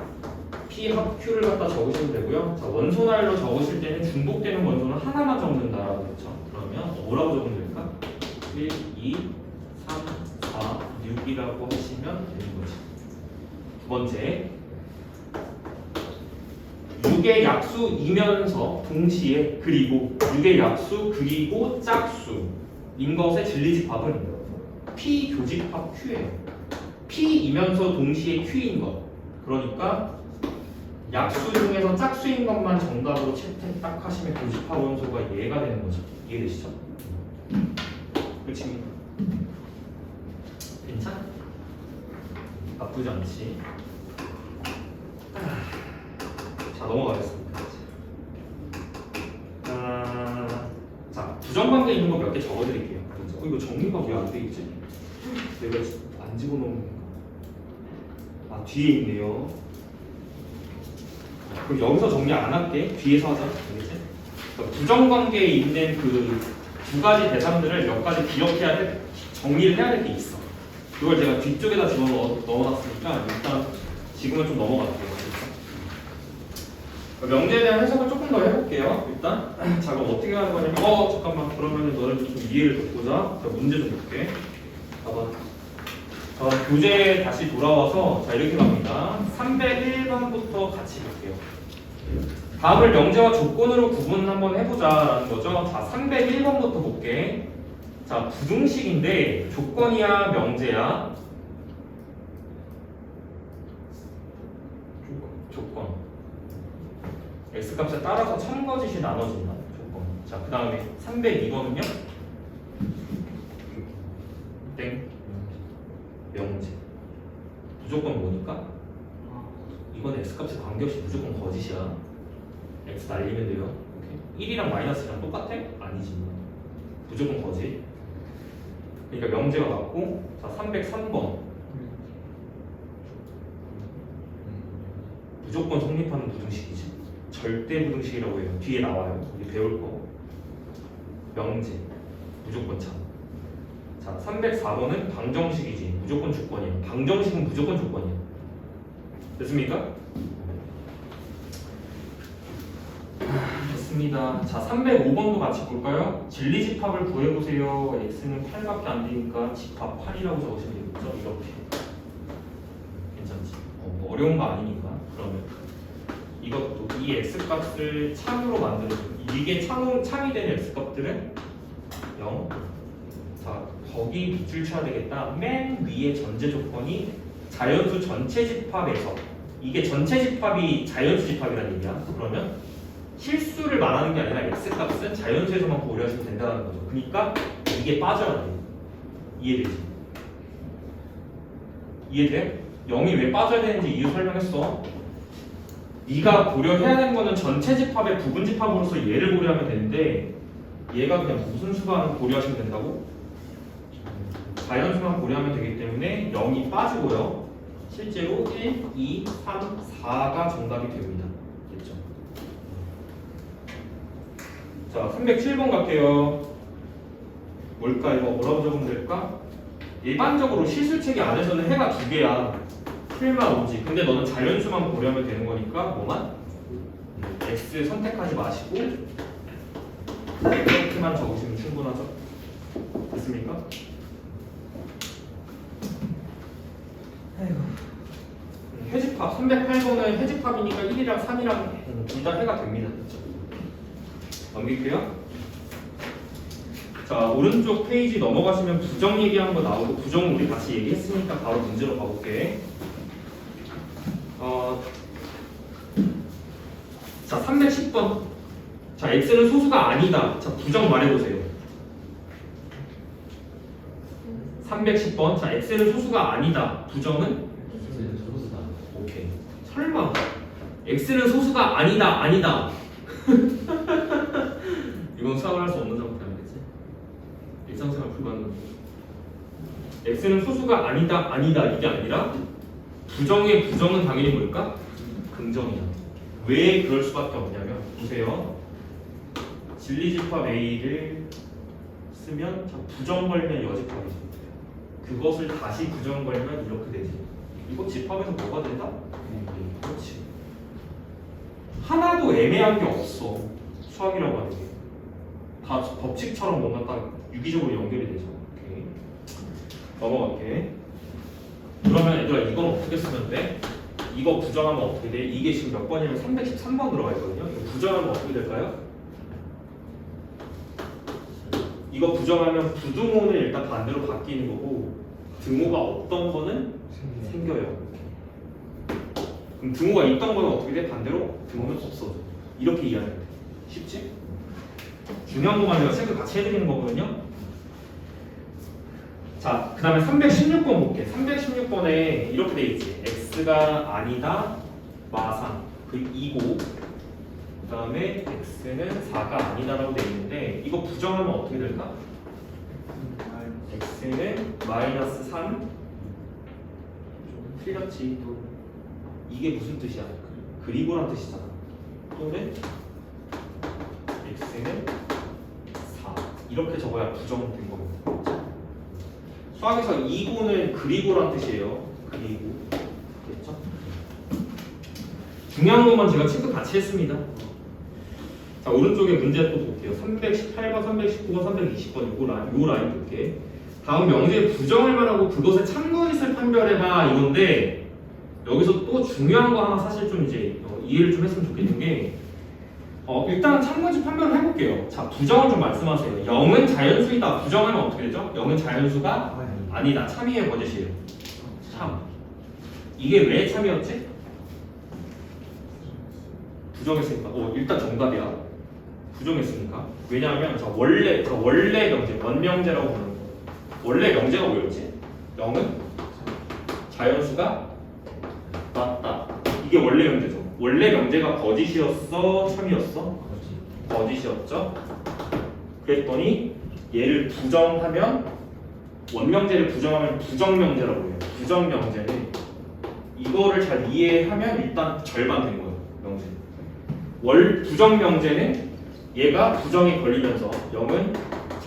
P 합 Q를 갖다 적으시면 되고요. 자, 원소날로 적으실 때는 중복되는 원소는 하나만 적는다라고 했죠. 그러면 뭐라고 적으면 될까? 1, 2, 3, 4, 6이라고 하시면 되는 거지. 두 번째, 6의 약수이면서 동시에 그리고 6의 약수 그리고 짝수인 것의 진리집합은 P 교집합 Q예요. P이면서 동시에 Q인 것. 그러니까 약수 중에서 짝수인 것만 정답으로 채택 딱 하시면 교집합 원소가 얘가 되는 거죠. 이해되시죠? 그렇지? 괜찮아? 나쁘지 않지? 자, 넘어가겠습니다. 자, 부정관계 있는 거 몇 개 적어드릴게요. 이거 정리가 왜 안 돼 있지? 내가 안 집어넣은 건가? 뒤에 있네요. 그럼 여기서 정리 안 할게. 뒤에서 하자. 알겠지? 그러니까 부정관계에 있는 그 두 가지 대상들을 몇 가지 기억해야 돼, 정리를 해야 될 게 있어. 그걸 제가 뒤쪽에다 넣어놨으니까 일단 지금은 좀 넘어갈게요. 명제에 대한 해석을 조금 더 해볼게요. 일단 자, 그럼 어떻게 하는 거냐면 잠깐만, 그러면 너를 좀 이해를 돕고자 자, 문제 좀 볼게. 봐봐. 자, 교재에 다시 돌아와서 자, 이렇게 갑니다. 301번부터 같이 볼게요. 다음을 명제와 조건으로 구분 한번 해보자라는 거죠. 자, 301번부터 볼게. 자, 부등식인데 조건이야 명제야? 조건. x값에 따라서 첨거짓이 나눠진다. 조건. 자, 그 다음에 302번은요? 땡. 명제. 무조건 뭐니까? 이건 x값에 관계없이 무조건 거짓이야. x 날리면 돼요. 오케이. 1이랑 마이너스랑 똑같아? 아니지. 무조건 거짓. 그러니까 명제가 맞고. 자, 303번. 무조건 성립하는 부등식이지. 절대 부등식이라고 해요. 뒤에 나와요. 우리 배울 거. 명제. 무조건 참. 자, 304번은 방정식이지. 무조건 조건이야. 방정식은 무조건 조건이야. 됐습니까? 됐습니다. 자, 305번도 같이 볼까요? 진리집합을 구해보세요. x는 8밖에 안 되니까 집합 8이라고 적으시면 되겠죠? 이렇게. 괜찮지? 뭐 어려운 거 아니니까. 그러면 이것도 이 x값을 참으로 만들어줘. 이게 참이 되는 x값들은 0. 자, 거기 밑줄 쳐야 되겠다. 맨 위에 전제 조건이 자연수 전체 집합에서, 이게 전체 집합이 자연수 집합이라는 얘기야. 그러면 실수를 말하는 게 아니라 x값은 자연수에서만 고려하시면 된다는 거죠. 그러니까 이게 빠져야 돼. 이해되지? 이해돼? 0이 왜 빠져야 되는지 이유 설명했어. 네가 고려해야 되는 거는 전체 집합의 부분 집합으로서 얘를 고려하면 되는데 얘가 그냥 무슨 수만 고려하시면 된다고? 자연수만 고려하면 되기 때문에 0이 빠지고요. 실제로 1, 2, 3, 4가 정답이 됩니다. 됐죠? 자, 307번 갈게요. 뭘까? 이거 뭐라고 적으면 될까? 일반적으로 시술체계 안에서는 해가 두 개야. 필마 오지. 근데 너는 자연수만 고려하면 되는 거니까 뭐만? X 선택하지 마시고 이렇게만 적으시면 충분하죠? 됐습니까? 해집합 308번은 해집합이니까 1이랑 3이랑 둘 다 해가 됩니다. 그렇죠? 넘길게요. 자, 오른쪽 페이지 넘어가시면 부정 얘기한 거 나오고 부정 우리 같이 얘기했으니까 바로 문제로 가볼게. 자, 310번. 자, x는 소수가 아니다. 자, 부정 말해보세요. 310번. 자, x는 소수가 아니다. 부정은? 오케이. 설마 x는 소수가 아니다. 아니다. 이건 수학을 할 수 없는 사람 때문이겠지. 일상생활 불가능. x는 소수가 아니다. 아니다. 이게 아니라 부정의 부정은 당연히 뭘까? 긍정이야. 왜 그럴 수밖에 없냐면 보세요. 진리집합 A를 쓰면 자, 부정 걸면 여집합이지. 그것을 다시 부정 걸면 이렇게 되지. 이거 집합에서 뭐가 된다? 그렇지. 하나도 애매한 게 없어. 수학이라고 하는 게. 다 법칙처럼 뭔가 딱 유기적으로 연결이 되죠. 오케이. 넘어갈게. 그러면 얘들아 이건 어떻게 쓰면 돼? 이거 부정하면 어떻게 돼? 이게 지금 몇 번이면 313번 들어가 있거든요. 이거 부정하면 어떻게 될까요? 이거 부정하면 부등호는 일단 반대로 바뀌는 거고 등호가 없던 거는 생겨요. 그럼 등호가 있던 거는 어떻게 돼? 반대로 등호는 없어져. 이렇게 이해하면 돼. 쉽지? 중요한 것만 제가 체크 같이 해드리는 거거든요. 자, 그 다음에 316번 볼게. 316번에 이렇게 돼 있지. x가 아니다, 마상, 그 2고 그 다음에 x는 4가 아니다라고 돼 있는데 이거 부정하면 어떻게 될까? x는 마이너스 3 틀렸지. 또 이게 무슨 뜻이야? 그리고란 뜻이잖아. 또는 x는 4 이렇게 적어야 부정된 겁니다. 수학에서 이고는 그리고란 뜻이에요. 그리고 됐죠? 중요한 것만 제가 체크 같이 했습니다. 자, 오른쪽에 문제 또 볼게요. 318번, 319번, 320번 요 라인 볼게. 다음 명제에 부정을 말하고 그것의 참고짓을 판별해봐 이건데 여기서 또 중요한 거 하나 사실 좀 이제 이해를 좀 했으면 좋겠는 게 일단 참고짓 판별을 해볼게요. 자, 부정을 좀 말씀하세요. 0은 자연수이다. 부정하면 어떻게 되죠? 0은 자연수가 아니다. 참이의 거짓이에요. 참. 이게 왜 참이었지? 부정했으니까. 일단 정답이야. 부정했으니까. 왜냐하면 원래 명제, 원명제라고 부르는 거. 원래 명제가 뭐였지? 0은 자연수가 맞다. 이게 원래 명제죠. 원래 명제가 거짓이었어? 참이었어? 거짓이었죠? 그랬더니 얘를 부정하면 원명제를 부정하면 부정명제라고 해요. 부정명제는 이거를 잘 이해하면 일단 절반 된 거예요. 명제. 부정명제는 얘가 부정이 걸리면서 0은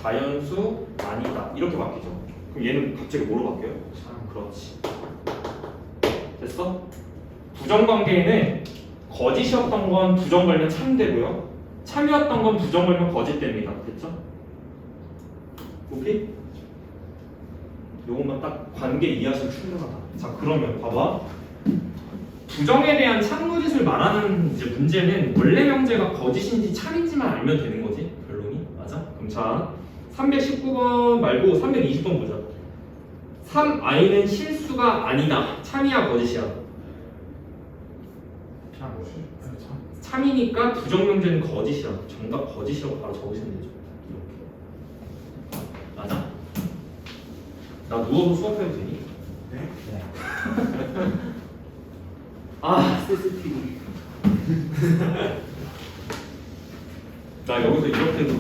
자연수 아니다 이렇게 바뀌죠. 그럼 얘는 갑자기 뭐로 바뀌어요? 그렇지. 됐어? 부정관계에는 거짓이었던 건 부정 걸면 참되고요. 참이었던 건 부정 걸면 거짓됩니다. 됐죠? 오케이? 요것만 딱 관계 이해하시면 충분하다. 자, 그러면 봐봐. 부정에 대한 참고짓을 말하는 이제 문제는 원래 명제가 거짓인지 참인지만 알면 되는 거지. 결론이. 맞아? 그럼 자, 319번 말고 320번 보자. 3i는 실수가 아니다. 참이야 거짓이야? 참 뭐지? 참이니까 부정명제는 거짓이야. 정답 거짓이라고 바로 적으시면 되죠. 이렇게. 맞아? 나 누워서 수업해도 되니? 네? 아, CCTV. 나 여기서 이렇게 해서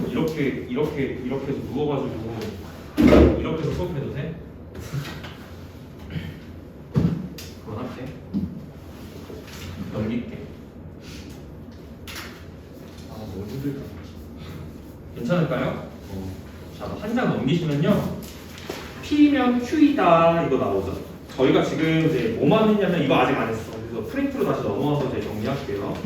누워가지고 이렇게 해서 수업해도 돼? 그만할게. 넘길게. 아 너무 힘들다. 괜찮을까요? 자, 한 장 넘기시면요. P면 Q이다 이거 나오죠. 저희가 지금 이제 뭐만 했냐면 이거 아직 안 했어. 그래서 프린트로 다시 넘어와서 이제 정리할게요.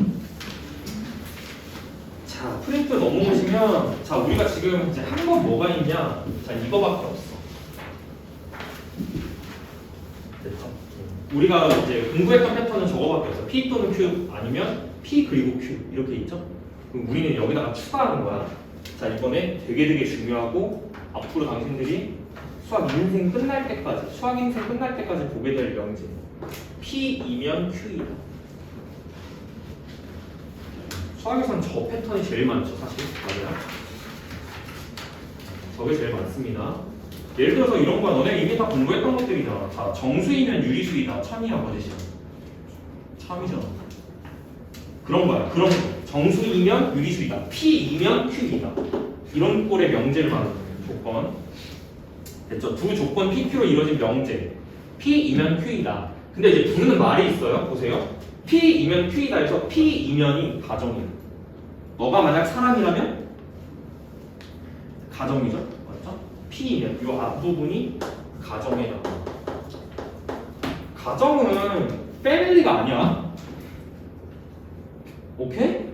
자, 프린트 넘어오시면 자, 우리가 지금 이제 한 건 뭐가 있냐? 자, 이거밖에 없어. 됐죠? 우리가 이제 공부했던 패턴은 저거밖에 없어. P 또는 Q 아니면 P 그리고 Q 이렇게 있죠? 그럼 우리는 여기다가 추가하는 거야. 자, 이번에 되게 중요하고 앞으로 당신들이 수학 인생 끝날 때까지 보게 될 명제. P이면 Q이다. 수학에서는 저 패턴이 제일 많죠, 사실. 맞아요? 저게 제일 많습니다. 예를 들어서 이런 거야. 너네 이미 다 공부했던 것들이잖아. 자, 정수이면 유리수이다. 참이야, 거짓이야? 참이잖아. 그런 거야. 그런 거. 정수이면 유리수이다. P이면 Q이다. 이런 꼴의 명제를 말하는 거예요. 조건. 됐죠? 두 조건 PQ로 이루어진 명제. P이면 Q이다. 근데 이제 붙는 말이 있어요. 보세요. P이면 Q이다 해서 P이면이 가정이에요. 너가 만약 사람이라면 가정이죠. 맞죠? P이면 이 앞부분이 가정이다. 가정은 패밀리가 아니야. 오케이?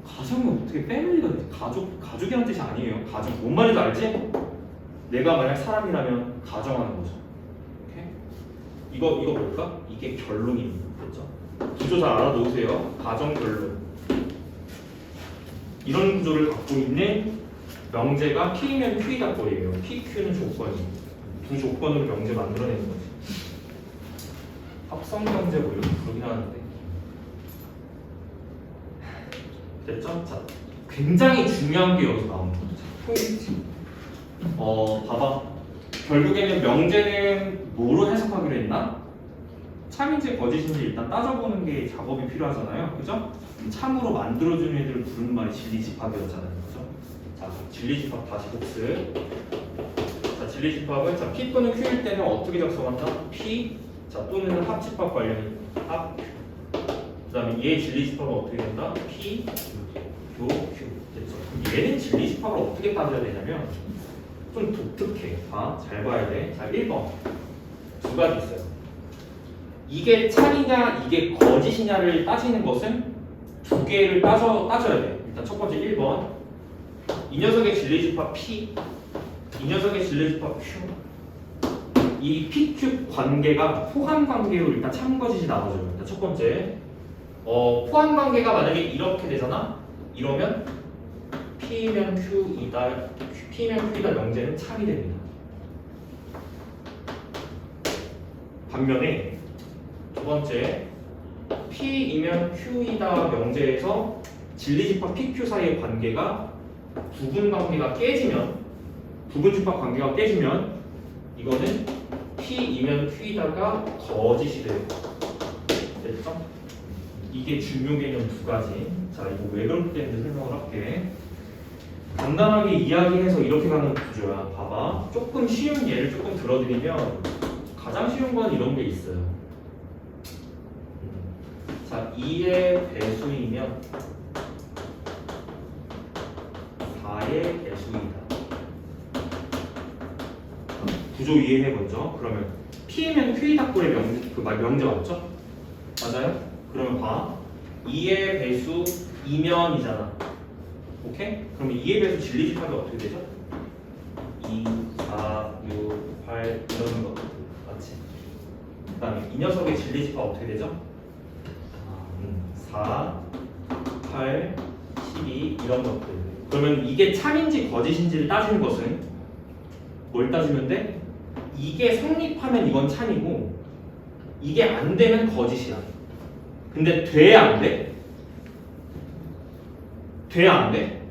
가정은 어떻게 패밀리가 돼? 가족이라는 뜻이 아니에요. 가정. 뭔 말인지 알지? 내가 만약 사람이라면 가정하는 거죠. 오케이? 이거 뭘까? 이게 결론입니다. 됐죠? 구조 잘 알아놓으세요. 가정 결론. 이런 구조를 갖고 있는 명제가 P면 Q이다 꼴이에요. PQ는 조건이에요. 두 조건으로 명제 만들어내는 거지. 합성 명제 뭐 이렇게 부르긴 하는데. 됐죠? 자, 굉장히 중요한 게 여기서 나옵니다. 포인트. 봐봐. 결국에는 명제는 뭐로 해석하기로 했나? 참인지 거짓인지 일단 따져보는 게 작업이 필요하잖아요. 그죠? 참으로 만들어주는 애들을 부르는 말이 진리집합이었잖아요. 그죠? 자, 진리집합 다시 복습. 자, 진리집합은 자, P 또는 Q일 때는 어떻게 작성한다? P. 자, 또는 합집합 관련이 합. 그 다음에 얘의 진리집합은 어떻게 된다? P, Q, Q. 됐죠? 얘는 진리집합을 어떻게 따져야 되냐면 좀 독특해. 잘 봐야 돼. 자, 1번. 두 가지 있어요. 이게 참이냐, 이게 거짓이냐를 따지는 것은 두 개를 따져야 돼. 일단 첫 번째 1번. 이 녀석의 진리집합 P, 이 녀석의 진리집합 Q. 이 PQ 관계가 포함 관계로 일단 참 거짓이 나와줘요. 일단 첫 번째. 포함 관계가 만약에 이렇게 되잖아? 이러면 P면 Q이다 명제는 참이 됩니다. 반면에 두 번째 P이면 Q이다 명제에서 진리집합 PQ 사이의 관계가 부분 집합 관계가 깨지면 이거는 P이면 Q이다가 거짓이 돼요. 됐죠? 이게 중요 개념 두 가지. 자, 이거 왜 그렇게 되는지 설명을 할게. 간단하게 이야기해서 이렇게 가는 구조야. 봐봐. 조금 쉬운 예를 조금 들어드리면 가장 쉬운 건 이런 게 있어요. 자, 2의 배수이면 4의 배수이다. 구조 이해해 먼저. 그러면 P면 Q이다 꼴의 명제 맞죠? 맞아요? 그러면 봐. 2의 배수 2면이잖아. 오케이? 그러면 2의 배수 진리집합이 어떻게 되죠? 2, 4, 6, 8 이런 거 맞지? 그 다음에 이 녀석의 진리집합 어떻게 되죠? 4, 8, 12 이런 것들. 그러면 이게 참인지 거짓인지를 따지는 것은 뭘 따지면 돼? 이게 성립하면 이건 참이고 이게 안 되면 거짓이야. 근데 돼 안 돼? 돼야 안 돼?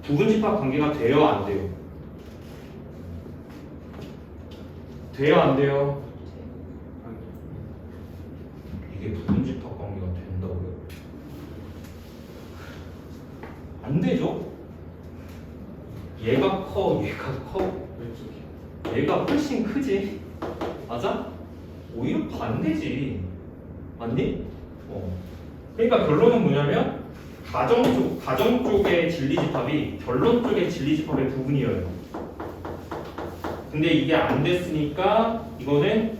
부분집합 관계가 돼요 안 돼요? 돼요 안 돼요? 이게 부분집합 관계가 된다고요? 안 되죠? 얘가 커, 얘가 커. 얘가 훨씬 크지? 맞아? 오히려 반대지. 맞니? 그러니까 결론은 뭐냐면 가정 쪽의 진리집합이 결론 쪽의 진리집합의 부분이에요. 근데 이게 안 됐으니까 이거는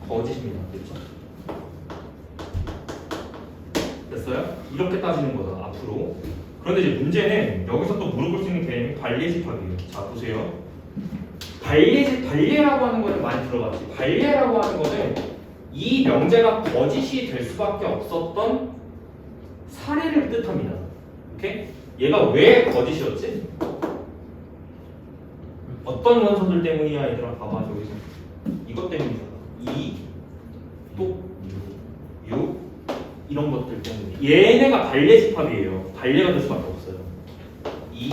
거짓입니다. 됐죠? 됐어요? 이렇게 따지는 거다 앞으로. 그런데 이제 문제는 여기서 또 물어볼 수 있는 개념이 반례집합이에요. 자 보세요. 반례라고 하는 거는 많이 들어봤지. 반례라고 하는 거는 이 명제가 거짓이 될 수밖에 없었던 사례를 뜻합니다. 오케이? 얘가 왜 거짓이었지? 어떤 원소들 때문이야 얘들아? 봐봐 여기서 이것 때문이잖아. 2, 또 6 이런 것들 때문에 얘네가 반례집합이에요. 반례가 될 수밖에 없어요. 2,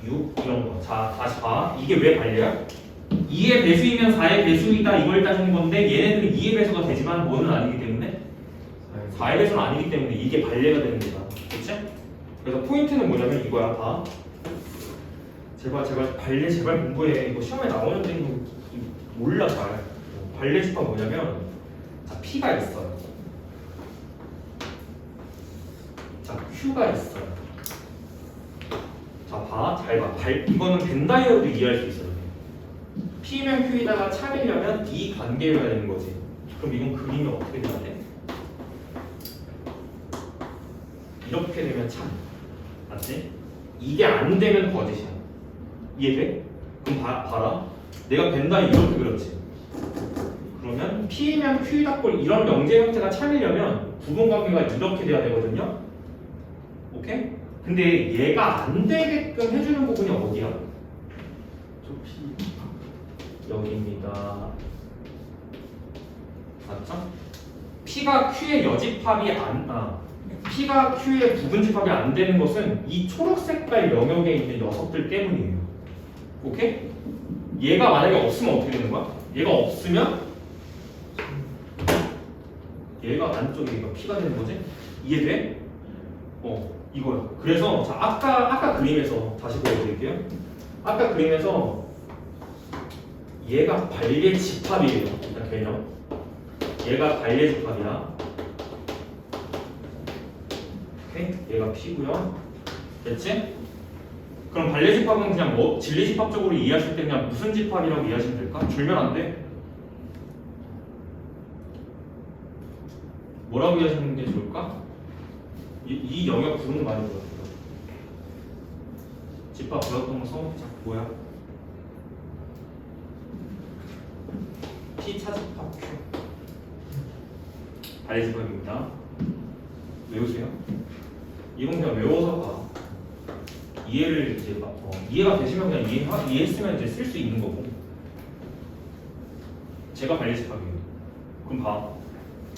6 이런 거. 자 다시 봐. 이게 왜 반례야? 2의 배수이면 4의 배수이다 이걸 따지는 건데 얘네들은 2의 배수가 되지만 뭐는 아니기 때문에 4의 배수는 아니기 때문에 이게 반례가 되는 거다. 그치? 그래서 포인트는 뭐냐면 이거야. 봐. 제발 반례 제발 공부해. 이거 시험에 나오는데 이거 몰라 잘. 반례집합 뭐냐면 자 P가 있어요. 자 Q가 있어요. 자 봐. 잘 봐. 이거는 벤다이어도 이해할 수 있어요. P면 Q에다가 참이려면 이 관계여야 되는 거지. 그럼 이건 그림이 어떻게 돼야 돼? 이렇게 되면 참. 맞지? 이게 안 되면 거짓이야. 이해돼? 그럼 봐라. 내가 벤다이 이렇게 그렸지. 그러면 P면 Q다 꼴 이런 명제 형태가 참이려면 부분관계가 이렇게 돼야 되거든요. 오케이? 근데 얘가 안 되게끔 해주는 부분이 어디야? 여기입니다. 맞죠? P가 Q의 여집합이 P가 Q의 부분집합이 안 되는 것은 이 초록색깔 영역에 있는 녀석들 때문이에요. 오케이? 얘가 만약에 없으면 어떻게 되는 거야? 얘가 없으면 얘가 안쪽에 얘가 P가 되는 거지? 이해돼? 이거야. 그래서 자 아까 그림에서 다시 보여드릴게요. 아까 그림에서 얘가 반례집합이에요. 일단 개념. 얘가 반례집합이야. 오케이? 얘가 P고요. 됐지? 그럼 반례집합은 그냥 뭐 진리집합적으로 이해하실 때 그냥 무슨 집합이라고 이해하시면 될까? 줄면 안 돼. 뭐라고 이해하시는 게 좋을까? 이 영역 부분 많이 들었어요. 집합 배웠던 거 써먹자. 뭐야? P 차집합 Q. 반례집합입니다. 외우세요. 이건 그냥 외워서 가. 이해를 이제 이해가 되시면 그냥 이해했으면 이제 쓸 수 있는 거고. 제가 반례집합이에요. 그럼 봐.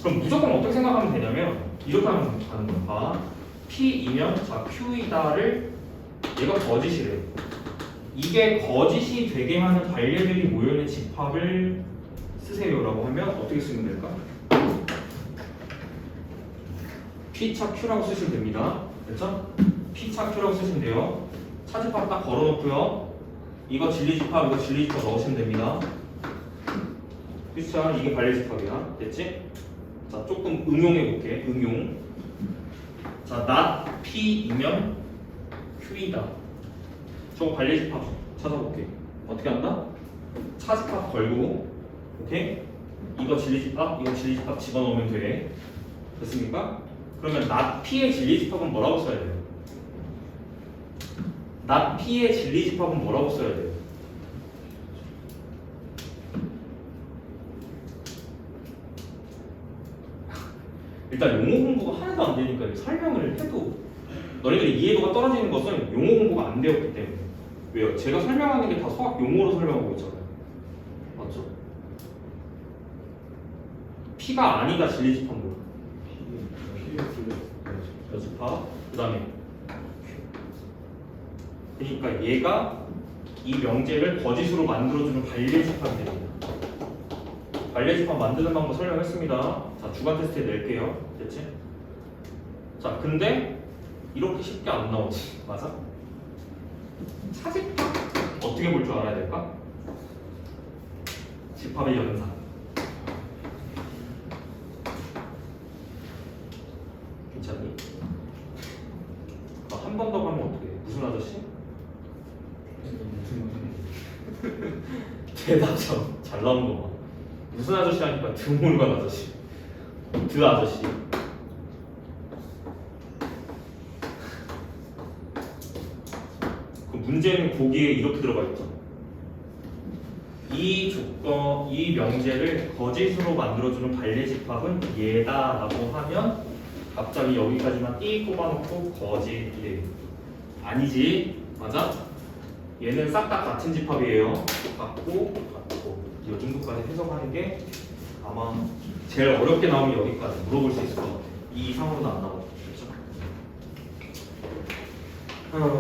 그럼 무조건 어떻게 생각하면 되냐면 이렇게 하면 가는 거야. 봐. P이면 자 Q이다를 얘가 거짓이래. 이게 거짓이 되게 하는 반례들이 모여있는 집합을 쓰세요라고 하면 어떻게 쓰면 될까? P차 Q라고 쓰시면 됩니다. 됐죠? P차 Q라고 쓰시면 돼요. 차집합 딱 걸어놓고요. 이거 진리집합, 이거 진리집합 넣으시면 됩니다. 그쵸? 이게 반례집합이야. 됐지? 자, 조금 응용해볼게. 응용. 자, not P이면 Q이다. 저거 반례집합 찾아볼게. 어떻게 한다? 차집합 걸고, 오케이? 이거 진리집합, 이거 진리집합 집어넣으면 돼. 됐습니까? 그러면 not P의 진리집합은 뭐라고 써야 돼요? not P의 진리집합은 뭐라고 써야 돼요? 일단 용어 공부가 하나도 안 되니까 설명을 해도 너희들이 이해도가 떨어지는 것은 용어 공부가 안 되었기 때문에. 왜요? 제가 설명하는 게 다 수학 용어로 설명하고 있잖아요. 맞죠? P가 아니다 진리집합 뭐야? 집합 그 다음에 그러니까 얘가 이 명제를 거짓으로 만들어주는 관례 집합이 됩니다. 관례 집합 만드는 방법 설명했습니다. 자, 주간 테스트에 낼게요. 됐지? 자, 근데 이렇게 쉽게 안 나오지. 맞아? 차집합 어떻게 볼 줄 알아야 될까? 집합의 연산. 괜찮니? 한 번 더 가면 어떻게 해? 무슨 아저씨? 대답처럼 잘 나오는 거 봐. 무슨 아저씨 하니까 드물간 아저씨. 드 아저씨. 그 문제는 거기에 이렇게 들어가 있죠. 이 조건, 이 명제를 거짓으로 만들어주는 관례 집합은 얘다라고 하면 갑자기 여기까지만 띠 꼽아놓고 거짓이래. 아니지, 맞아? 얘는 싹 다 같은 집합이에요. 같고 이 정도까지 해석하는 게 아마 제일 어렵게 나오면 여기까지 물어볼 수 있을 것 같아요. 이 이상으로는 안 나오죠.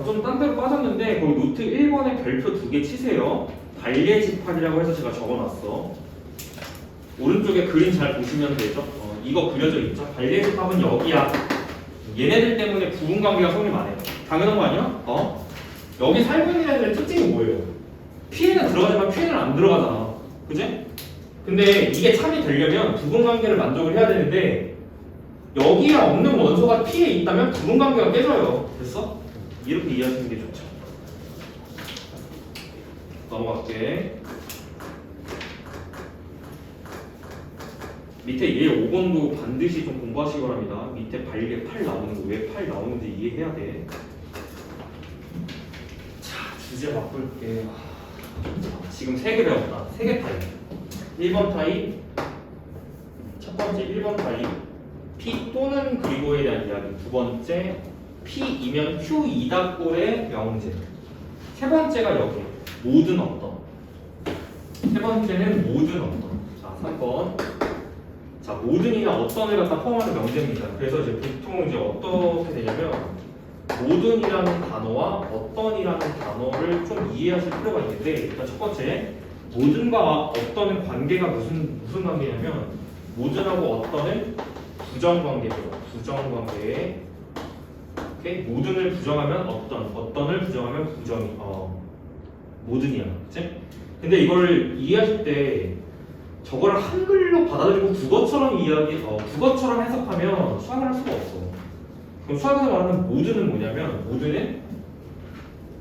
좀 딴 데로 빠졌는데 거기 노트 1번에 별표 2개 치세요. 관례 집합이라고 해서 제가 적어놨어. 오른쪽에 그림 잘 보시면 되죠. 이거 그려져 있죠. 관례 집합은 여기야. 얘네들 때문에 부분관계가 성립 안 해요. 당연한 거 아니야? 여기 살고 있는 애들의 특징이 뭐예요? P에는 들어가지만 Q에는 안 들어가잖아. 그지? 근데 이게 참이 되려면 부분관계를 만족을 해야 되는데 여기에 없는 원소가 P에 있다면 부분관계가 깨져요. 됐어? 이렇게 이해하시는 게 좋죠. 넘어갈게. 밑에 얘 5번도 반드시 좀 공부하시기 바랍니다. 밑에 발개 8 나오는 거 왜 8 나오는지 이해해야 돼. 자, 주제 바꿀게. 지금 3개 배웠다. 3개 타입. 1번 타입. 첫 번째 1번 타입. P 또는 그리고에 대한 이야기. 두 번째 P이면 Q이다 꼴의 명제. 세 번째가 여기. 모든 어떤. 세 번째는 모든 어떤. 자, 3번. 자, 모든이나 어떤을 갖다 포함하는 명제입니다. 그래서 이제 보통 이제 어떻게 되냐면 모든이라는 단어와 어떤이라는 단어를 좀 이해하실 필요가 있는데 일단 첫 번째 모든과 어떤의 관계가 무슨 관계냐면 모든하고 어떤은 부정관계입니다. 부정관계에 오케이? 모든을 부정하면 어떤을 부정하면 모든이야. 그치? 근데 이걸 이해하실 때 저거를 한글로 받아들이고 국어처럼 해석하면 수학을 할 수가 없어. 그럼 수학에서 말하는 모든은 뭐냐면 모든은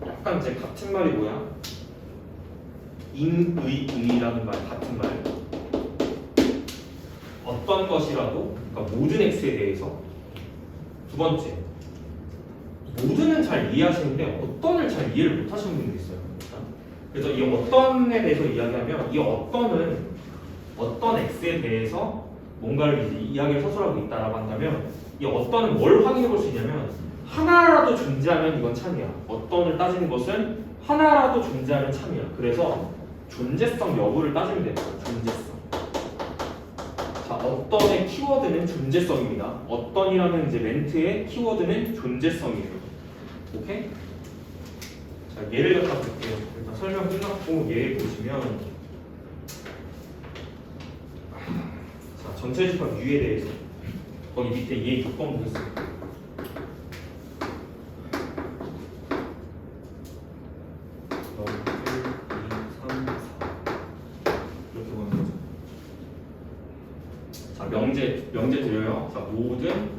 약간 이제 같은 말이 뭐야? 인의라는 말 같은 말. 어떤 것이라도 그러니까 모든 x에 대해서. 두 번째 모든은 잘 이해하시는데 어떤을 잘 이해를 못 하시는 분들이 있어요. 그래서 이 어떤에 대해서 이야기하면 이 어떤은 어떤 x에 대해서 뭔가를 이제 이야기를 서술하고 있다라고 한다면 이 어떤은 뭘 확인해 볼 수 있냐면 하나라도 존재하면 이건 참이야. 어떤을 따지는 것은 하나라도 존재하면 참이야. 그래서 존재성 여부를 따지면 됩니다. 존재성. 자, 어떤의 키워드는 존재성입니다. 어떤이라는 이제 멘트의 키워드는 존재성이에요. 오케이? 자, 예를 갖다 볼게요. 일단 설명 끝났고 얘 보시면 전체 집합 U에 대해서 거기 밑에 얘 조건 보겠습니다. 0, 1, 2, 3, 4 이렇게 보는 거죠. 자, 명제 드려요. 자, 모든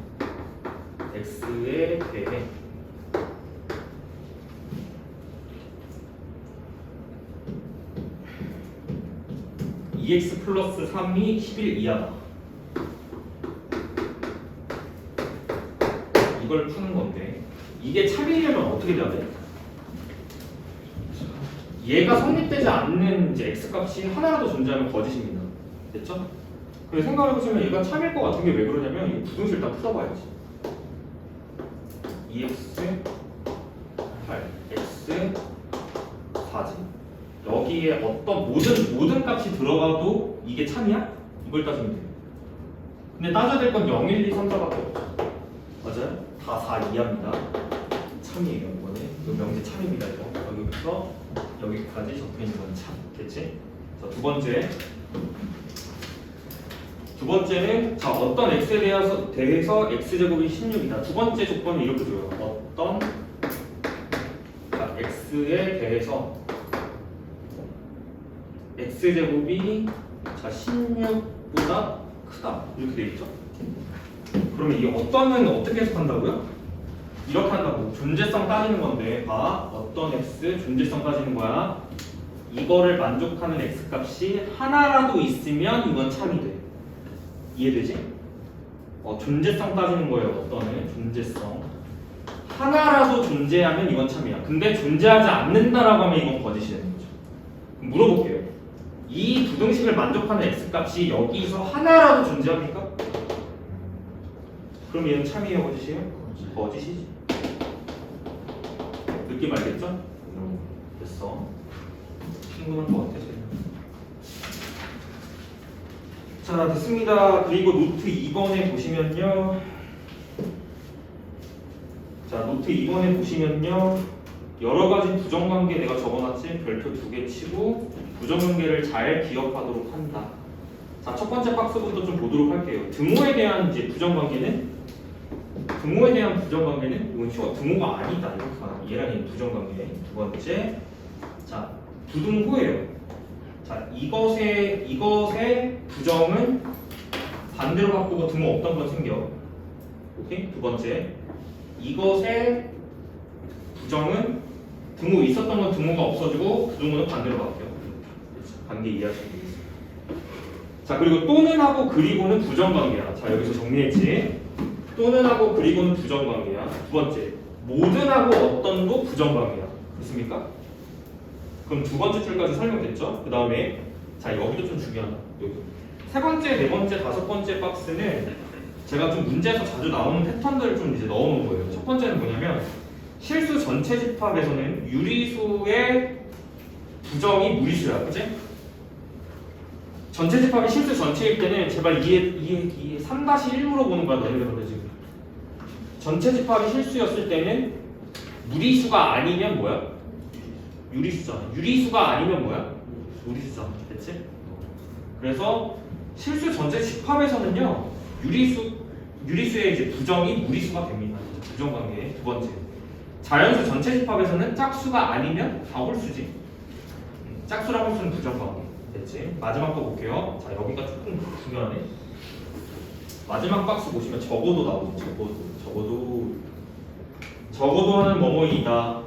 x에 대해 EX 플러스 3이 11 이하다. 이걸 푸는 건데 이게 참이려면 어떻게 돼야 돼? 얘가 성립되지 않는 이제 x 값이 하나라도 존재하면 거짓입니다. 됐죠? 그래서 생각해보시면 얘가 참일 것 같은 게 왜 그러냐면 이 부등식 다 풀어봐야지. 2x 8 x 4지. 여기에 어떤 모든 값이 들어가도 이게 참이야? 이걸 따지면 돼. 근데 따져야 될 건 0, 1, 2, 3, 4밖에 없죠. 맞아요? 다 4 이하입니다. 참이에요. 이거는 이거 명제 참입니다. 이거 여기부터 여기까지 적혀있는 건 참. 됐지? 자, 두 번째는 자 어떤 x에 대해서 x제곱이 16이다. 두 번째 조건은 이렇게 줘요. 어떤 자, x에 대해서 x제곱이 자 16보다 크다. 이렇게 돼 있죠. 그러면 이 어떤은 어떻게 해석한다고요? 이렇게 한다고. 존재성 따지는 건데 봐. 어떤 x 존재성 따지는 거야. 이거를 만족하는 x 값이 하나라도 있으면 이건 참이 돼. 이해되지? 존재성 따지는 거예요. 어떤은 존재성 하나라도 존재하면 이건 참이야. 근데 존재하지 않는다라고 하면 이건 거짓이 되는 거죠. 물어볼게요. 이 부등식을 만족하는 x 값이 여기서 하나라도 존재합니까? 그럼 얘는 참이에요, 거짓이에요? 거짓이지. 느낌 알겠죠? 됐어. 충분한 것 같아. 자, 됐습니다. 그리고 노트 2번에 보시면요. 자, 노트 2번에 보시면요. 여러 가지 부정관계 내가 적어놨지. 별표 2개 치고 부정관계를 잘 기억하도록 한다. 자, 첫 번째 박스부터 좀 보도록 할게요. 등호에 대한 이제 부정관계는 이건 쉬워. 등호가 아니다. 이렇게 말하면 얘랑 얘는 부정관계. 두 번째, 자, 부등호예요. 자, 이것의 부정은 반대로 바꾸고 등호 없던 건 생겨. 오케이? 두 번째, 이것의 부정은 등호 있었던 건 등호가 없어지고 부등호는 반대로 바뀌어. 관계 이해하시면 되겠습니다. 자, 그리고 또는 하고 그리고는 부정관계야. 자, 여기서 정리했지. 또는 하고 그리고는 부정관계야. 두 번째, 모든 하고 어떤도 부정관계야. 됐습니까? 그럼 두 번째 줄까지 설명됐죠? 그 다음에 자, 여기도 좀 중요하다. 여기 세 번째, 네 번째, 다섯 번째 박스는 제가 좀 문제에서 자주 나오는 패턴들을 좀 이제 넣어놓은 거예요. 첫 번째는 뭐냐면 실수 전체 집합에서는 유리수의 부정이 무리수야, 그치? 전체 집합이 실수 전체일 때는 제발 이해 3-1으로 보는 거야, 너희들은 지금. 전체 집합이 실수였을 때는 무리수가 아니면 뭐야? 유리수잖아. 유리수가 아니면 뭐야? 무리수잖아. 됐지? 그래서 실수 전체 집합에서는요, 유리수의 이제 부정이 무리수가 됩니다. 부정관계. 두 번째, 자연수 전체 집합에서는 짝수가 아니면 다 홀수지. 짝수랑 홀수는 부정관계. 됐지? 마지막 거 볼게요. 자, 여기가 조금 중요하네. 마지막 박스 보시면 적어도 나오죠. 적어도 하는 뭐뭐이다.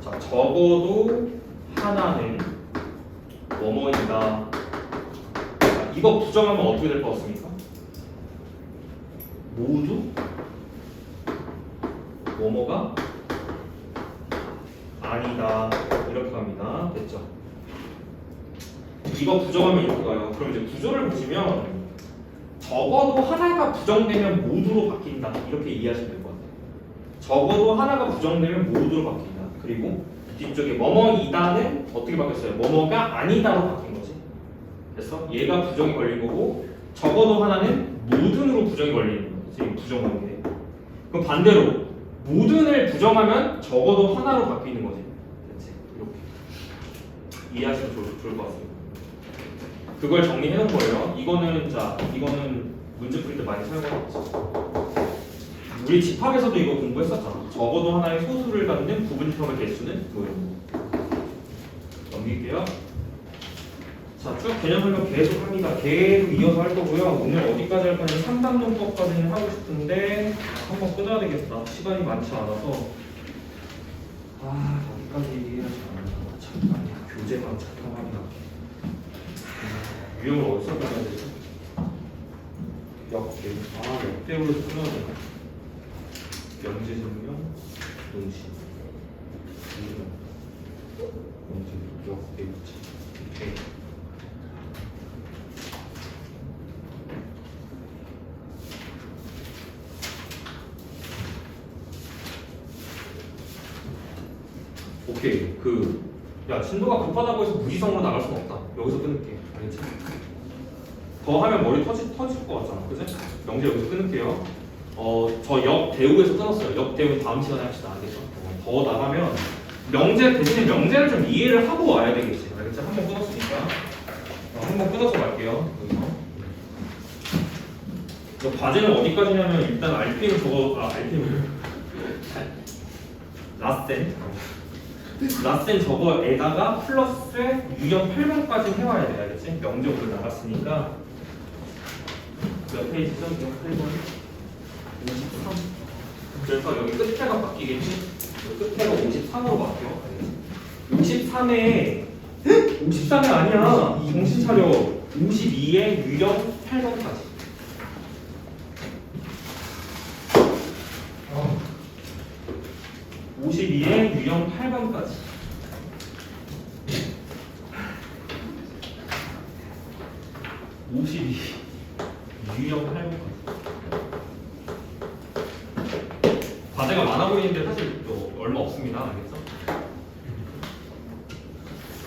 자, 적어도 하나는 뭐뭐이다. 자, 이거 부정하면 어떻게 될 것 같습니까? 모두 뭐뭐가 아니다. 이렇게 갑니다. 됐죠? 이거 부정하면 이렇게 가요. 그럼 이제 구조를 보시면 적어도 하나가 부정되면 모두로 바뀐다. 이렇게 이해하시면 될 것 같아요. 적어도 하나가 부정되면 모두로 바뀐다. 그리고 뒤쪽에 뭐뭐이다는 어떻게 바뀌었어요? 뭐뭐가 아니다로 바뀐 거지. 됐어? 얘가 부정이 걸린 거고 적어도 하나는 모든으로 부정이 걸리는 거지. 부정관계. 그럼 반대로 모든을 부정하면 적어도 하나로 바뀌는 거지. 됐지? 이렇게 이해하시면 좋을 것 같습니다. 그걸 정리해 놓은 거예요. 이거는 문제 풀 때 많이 사용하고 있어. 우리 집합에서도 이거 공부했었잖아. 적어도 하나의 소수를 갖는 부분집합의 개수는 뭐예요? 넘길게요. 자, 쭉 개념 설명 계속 합니다. 계속 이어서 할 거고요. 오늘 어디까지 할 거냐면 3단론법까지는 하고 싶은데 한번 끊어야 되겠다. 시간이 많지 않아서. 어디까지 해야지 않나. 잠깐만요. 교재만 잠깐 확인하고. 유형을 어디서 끊어야 되죠? 역대우로 끊어야 되나? 명제 증명, 동시, 명제, 역대우치. 오케이. 오케이. 야, 진도가 급하다고 해서 무지성으로 나갈 수는 없다. 여기서 끊을게. 알겠지? 더 하면 머리 터질 것 같잖아. 그지? 명제 여기서 끊을게요. 저 역대우에서 끊었어요. 역대우 다음 시간에 합시다. 알겠죠? 더 나가면 명제 대신에 명제를 좀 이해를 하고 와야 되겠지. 알겠죠? 한번 끊었으니까 한번 끊어서 갈게요. 여기서 과제는 어디까지냐면 일단 RPM RPM 라센 저거에다가 플러스 유형 8번까지 해와야 돼. 알겠지? 명제 오늘 나갔으니까 몇 페이지죠? 유형 8번 53. 그래서 여기 끝에가 바뀌겠지? 여기 끝에가 53으로 바뀌어. 53에 53에 아니야. 정신 차려. 52에 유형 8번까지. 52에 유형 8번까지. 유형 8번까지. 과제가 많아 보이는데 사실 또 얼마 없습니다. 알겠죠?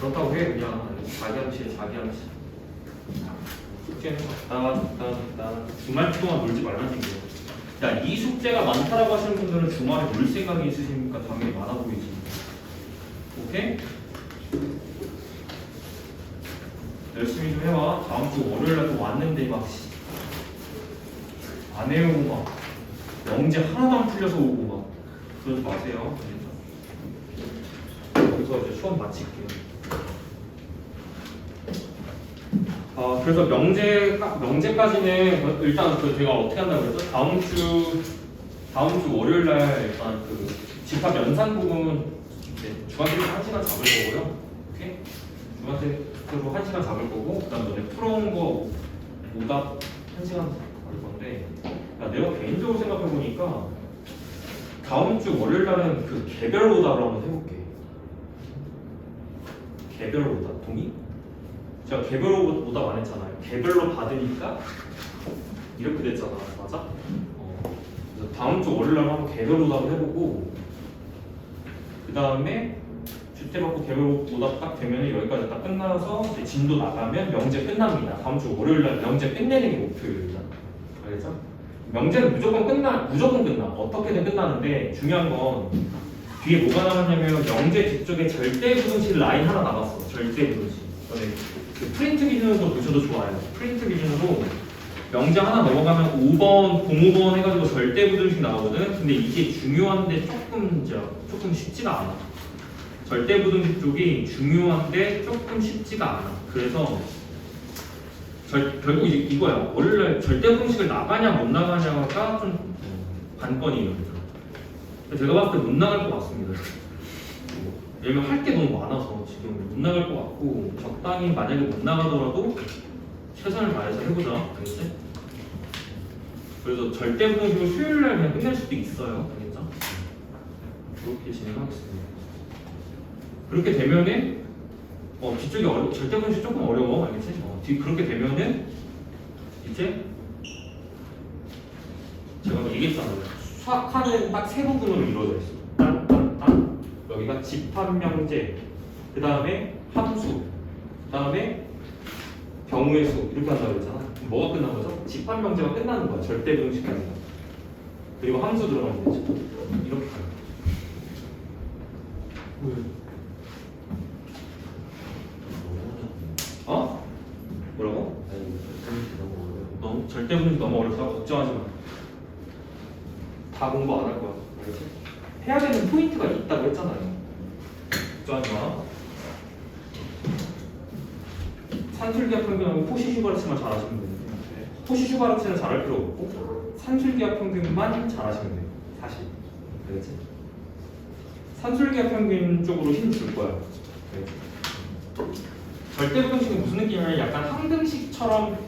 그렇다고 해 그냥 자기 암시에 자기 암시. 숙제는 갔다 주말 동안 놀지 말라는 얘기예요. 야, 이 숙제가 많다라고 하시는 분들은 주말에 놀 생각이 있으시니까 당연히 많아 보이지. 오케이? 열심히 좀 해와. 다음 주 월요일날 또 왔는데 막 안 해오고 막 영재 하나도 안 풀려서 오고 막 그러지 마세요. 여기서 이제 수업 마칠게요. 그래서 명제까지는 일단 제가 어떻게 한다고 그랬죠? 다음 주 월요일 날 일단 집합 연산 부분 주관식으로 1시간 잡을 거고요. 오케이? 주관식으로 1시간 잡을 거고, 그다음 너네 풀어온 거 오답 1시간 잡을 건데, 내가 개인적으로 생각해 보니까 다음 주 월요일 날은 개별 오답을 한번 해볼게. 개별 오답 동의? 제가 개별 오답 안 했잖아요. 개별로 받으니까 이렇게 됐잖아. 맞아? 그래서 다음 주 월요일 날 한번 개별 오답을 해보고, 그 다음에 주태 받고 개별 오답 딱 되면 여기까지 딱 끝나서 이제 진도 나가면 명제 끝납니다. 다음 주 월요일 날 명제 끝내는 게 목표입니다. 알겠죠? 명제는 무조건 끝나. 어떻게든 끝나는데 중요한 건 뒤에 뭐가 남았냐면 명제 뒤쪽에 절대부등식 라인 하나 남았어. 절대부등식. 프린트 기준으로 보셔도 좋아요. 프린트 기준으로 명제 하나 넘어가면 5번, 05번 해가지고 절대부등식 나오거든. 근데 이게 중요한데 조금 쉽지가 않아. 절대부등식 쪽이 중요한데 조금 쉽지가 않아. 그래서 결국 이거야. 원래 절대부등식을 나가냐 못 나가냐가 좀 관건이에요. 제가 봤을 때 못 나갈 것 같습니다. 왜냐면 할 게 너무 많아서 지금 못 나갈 것 같고, 적당히 만약에 못 나가더라도 최선을 다해서 해보자. 알겠지? 그래서 절대부등식을 수요일날 그냥 끝낼 수도 있어요. 알겠죠? 그렇게 진행하겠습니다. 그렇게 되면은 뒤쪽이 절대부등식 조금 어려워. 알겠지? 그렇게 되면은 이제 제가 얘기했잖아요. 수학하는 딱 세 부분으로 이루어져 있어. 여기가 집합명제, 그 다음에 함수, 그 다음에 경우의 수 이렇게 한다고 그랬잖아. 뭐가 끝난 거죠? 집합명제가 끝나는 거야. 절대부등식까지. 그리고 함수 들어가면 되죠. 이렇게 가요. 뭐라고? 너무 절대부등식 너무 어렵다. 걱정하지 마. 다 공부 안 할 거야. 알겠지? 해야 되는 포인트가 있다고 했잖아요. 걱정하지 마. 산술기하 평균하고 호시슈바르츠만 잘하시면 돼요. 호시슈바르츠는 잘할 필요 없고 산술기하 평균만 잘하시면 돼요. 사실. 알겠지? 산술기하 평균 쪽으로 힘 줄 거야. 알겠지? 절대부등식은 무슨 느낌이냐면 약간 항등식처럼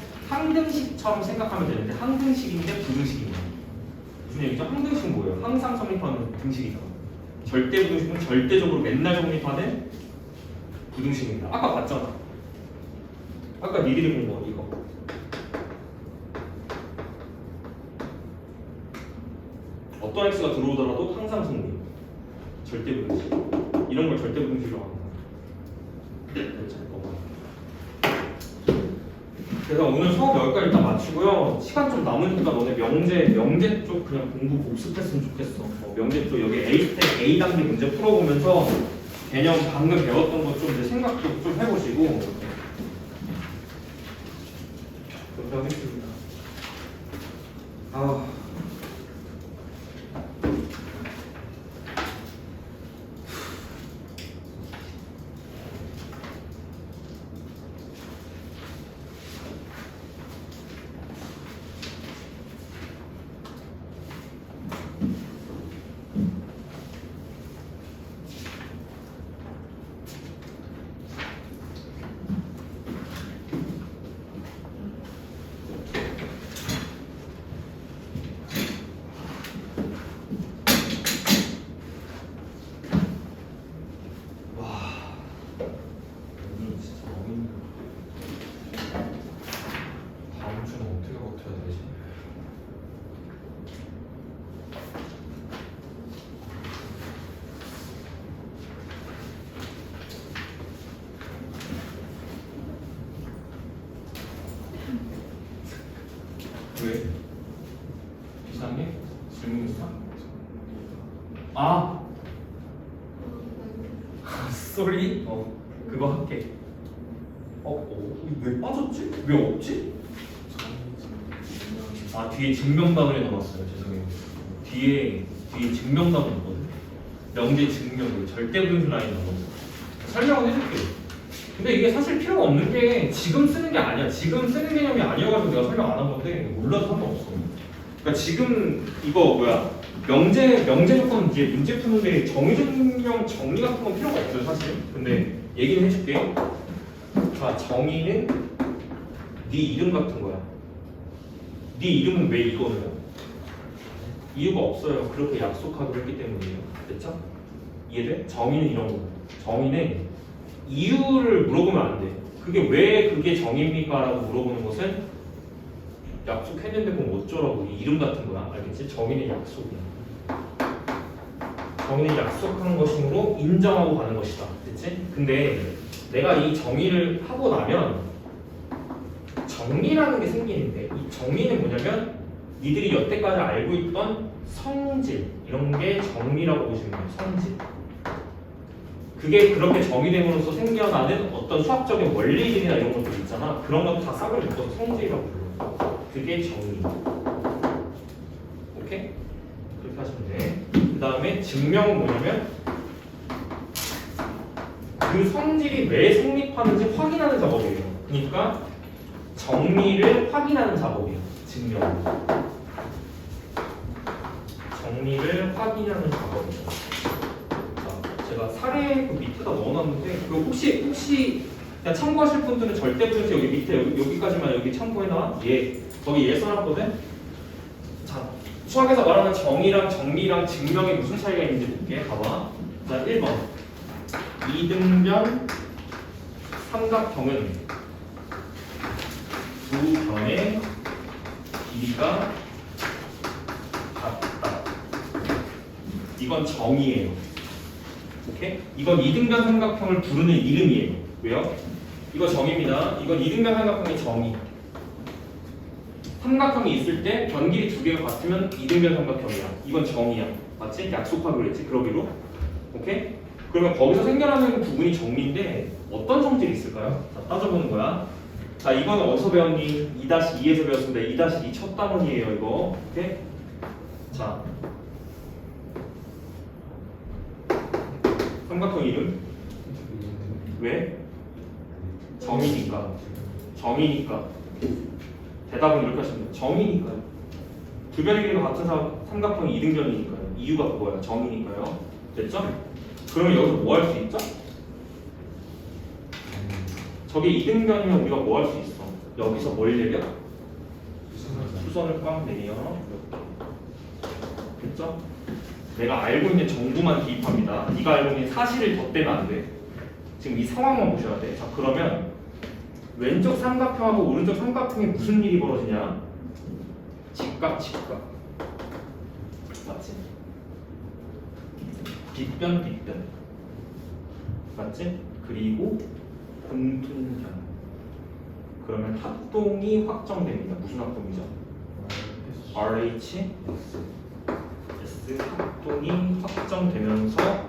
생각하면 되는데, 항등식인데 부등식입니다. 무슨 얘기죠? 항등식은 뭐예요? 항상 성립하는 등식이잖아. 절대부등식은 절대적으로 맨날 성립하는 부등식입니다. 아까 봤잖아. 아까 니들이 본 거 이거. 어떤 x가 들어오더라도 항상 성립. 절대부등식. 이런 걸 절대부등식이라고 합니다. 그래서 오늘 수업 여기까지 일단 마치고요. 시간 좀 남으니까 너네 명제 쪽 그냥 공부 복습했으면 좋겠어. 명제 쪽 여기 A 단계 문제 풀어보면서 개념 방금 배웠던 것 좀 이제 생각도 좀 해보시고 그렇게 하겠습니다. 아. 왜? 이상해? 질문 있어? 아! 쏘리? 그거 할게. 왜 빠졌지? 왜 없지? 아, 뒤에 증명단원이 넣었어요. 죄송해요. 뒤에 증명단원 넣었거든요. 명제 증명, 절대분수 라인 넣었어요. 설명은 해줄게요. 근데 이게 사실 필요가 없는 게 지금 쓰는 게 아니야. 지금 쓰는 개념이 아니어가지고 내가 설명 안 한 건데 몰라도 상관없어. 그러니까 지금 이거 명제 조건 이제 문제 푸는데 정의증명 정리 같은 건 필요가 없어요 사실. 근데 얘기는 해줄게. 자, 정의는 네 이름 같은 거야. 네 이름은 왜 이거예요? 이유가 없어요. 그렇게 약속하기로 했기 때문이에요. 됐죠? 이해돼? 정의는 이런 거. 정의는 이유를 물어보면 안 돼. 그게 왜 그게 정의입니까? 라고 물어보는 것은 약속했는데 그럼 어쩌라고. 이름 같은 거야. 알겠지? 정의는 약속이야. 정의는 약속한 것이므로 인정하고 가는 것이다. 됐지? 근데 내가 이 정의를 하고 나면 정리라는 게 생기는데 이 정리는 뭐냐면 니들이 여태까지 알고 있던 성질 이런 게 정리라고 보시면 돼요. 성질. 그게 그렇게 정의됨으로써 생겨나는 어떤 수학적인 원리들이나 이런 것들 있잖아. 그런 것도 다 싹을 묶어서 성질이라고 불러. 그게 정의. 오케이? 그렇게 하시면 돼. 그 다음에 증명은 뭐냐면 그 성질이 왜 성립하는지 확인하는 작업이에요. 그러니까 정리를 확인하는 작업이에요. 증명. 정리를 확인하는 작업이에요. 제가 사례 그 밑에다 넣어놨는데 그 혹시 그냥 참고하실 분들은 절대 분수 여기 밑에 여기까지만 여기 참고해놔. 거기 써놨거든. 자, 수학에서 말하는 정의랑 정리랑 증명에 무슨 차이가 있는지 볼게. 봐봐. 자, 1번 이등변 삼각형은 두 변의 길이가 같다. 이건 정의예요. 오케이? 이건 이등변 삼각형을 부르는 이름이에요. 왜요? 이거 정의입니다. 이건 이등변 삼각형의 정의. 삼각형이 있을 때 변길이 두 개가 같으면 이등변 삼각형이야. 이건 정의야. 맞지? 약속하기로 했지. 그러기로. 오케이? 그러면 거기서 생겨나는 부분이 정리인데 어떤 성질이 있을까요? 자, 따져보는 거야. 자, 이거는 어디서 배웠니? 2-2에서 배웠습니다. 2-2 첫 단원이에요. 이거. 오케이? 자, 삼각형 이름. 왜? 정의니까. 정의니까. 대답은 이렇게 하시면 돼요. 정의니까요. 두 변의 길이가 같은 삼각형이 이등변이니까요. 이유가 그거야. 정의니까요. 됐죠? 그러면 여기서 뭐 할 수 있죠? 저게 이등변이면 우리가 뭐 할 수 있어? 여기서 뭘 내려? 수선을 꽉 내려. 됐죠? 내가 알고 있는 정보만 대입합니다. 네가 알고 있는 사실을 덧대면 안 돼. 지금 이 상황만 보셔야 돼. 자, 그러면 왼쪽 삼각형하고 오른쪽 삼각형에 무슨 일이 벌어지냐? 직각. 맞지? 빗변. 맞지? 그리고 공통점. 그러면 합동이 확정됩니다. 무슨 합동이죠? RH S 합동이 확정되면서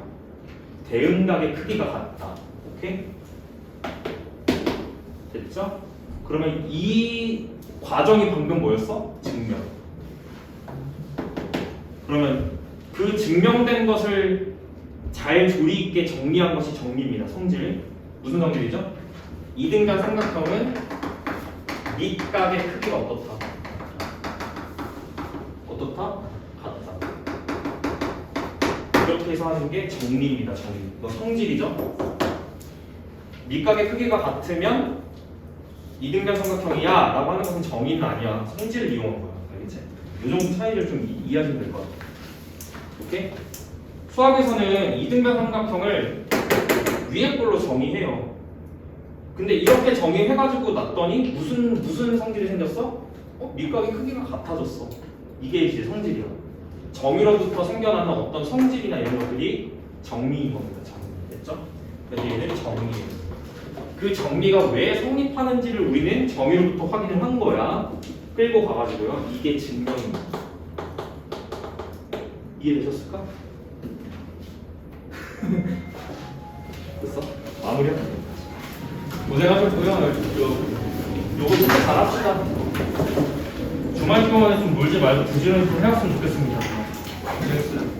대응각의 크기가 같다. 오케이? 됐죠? 그러면 이 과정이 방금 뭐였어? 증명. 그러면 그 증명된 것을 잘 조리 있게 정리한 것이 정리입니다. 성질. 무슨 성질이죠? 이등변 삼각형은 밑각의 크기가 어떻다? 어떻다? 같다. 이렇게 해서 하는 게 정리입니다. 정리. 이거 성질이죠? 밑각의 크기가 같으면 이등변 삼각형이야 라고 하는 것은 정의는 아니야. 성질을 이용한 거야. 알겠지? 이 정도 차이를 좀 이해하시면 될 것 같아. 오케이? 수학에서는 이등변 삼각형을 위에 걸로 정의해요. 근데 이렇게 정의해가지고 놨더니 무슨 성질이 생겼어? 밑각의 크기가 같아졌어. 이게 이제 성질이야. 정의로부터 생겨나는 어떤 성질이나 이런 것들이 정리인 겁니다. 정리. 됐죠? 그래서 얘는 정리예요. 그 정리가 왜 성립하는지를 우리는 정의로부터 확인을 한 거야. 끌고 가가지고요. 이게 증명입니다. 이해되셨을까? 됐어? 마무리하자. 고생하셨고요. 요거 진짜 잘합시다. 주말 동안에 좀 놀지 말고 부지런히 좀 해왔으면 좋겠습니다. 고생했어요.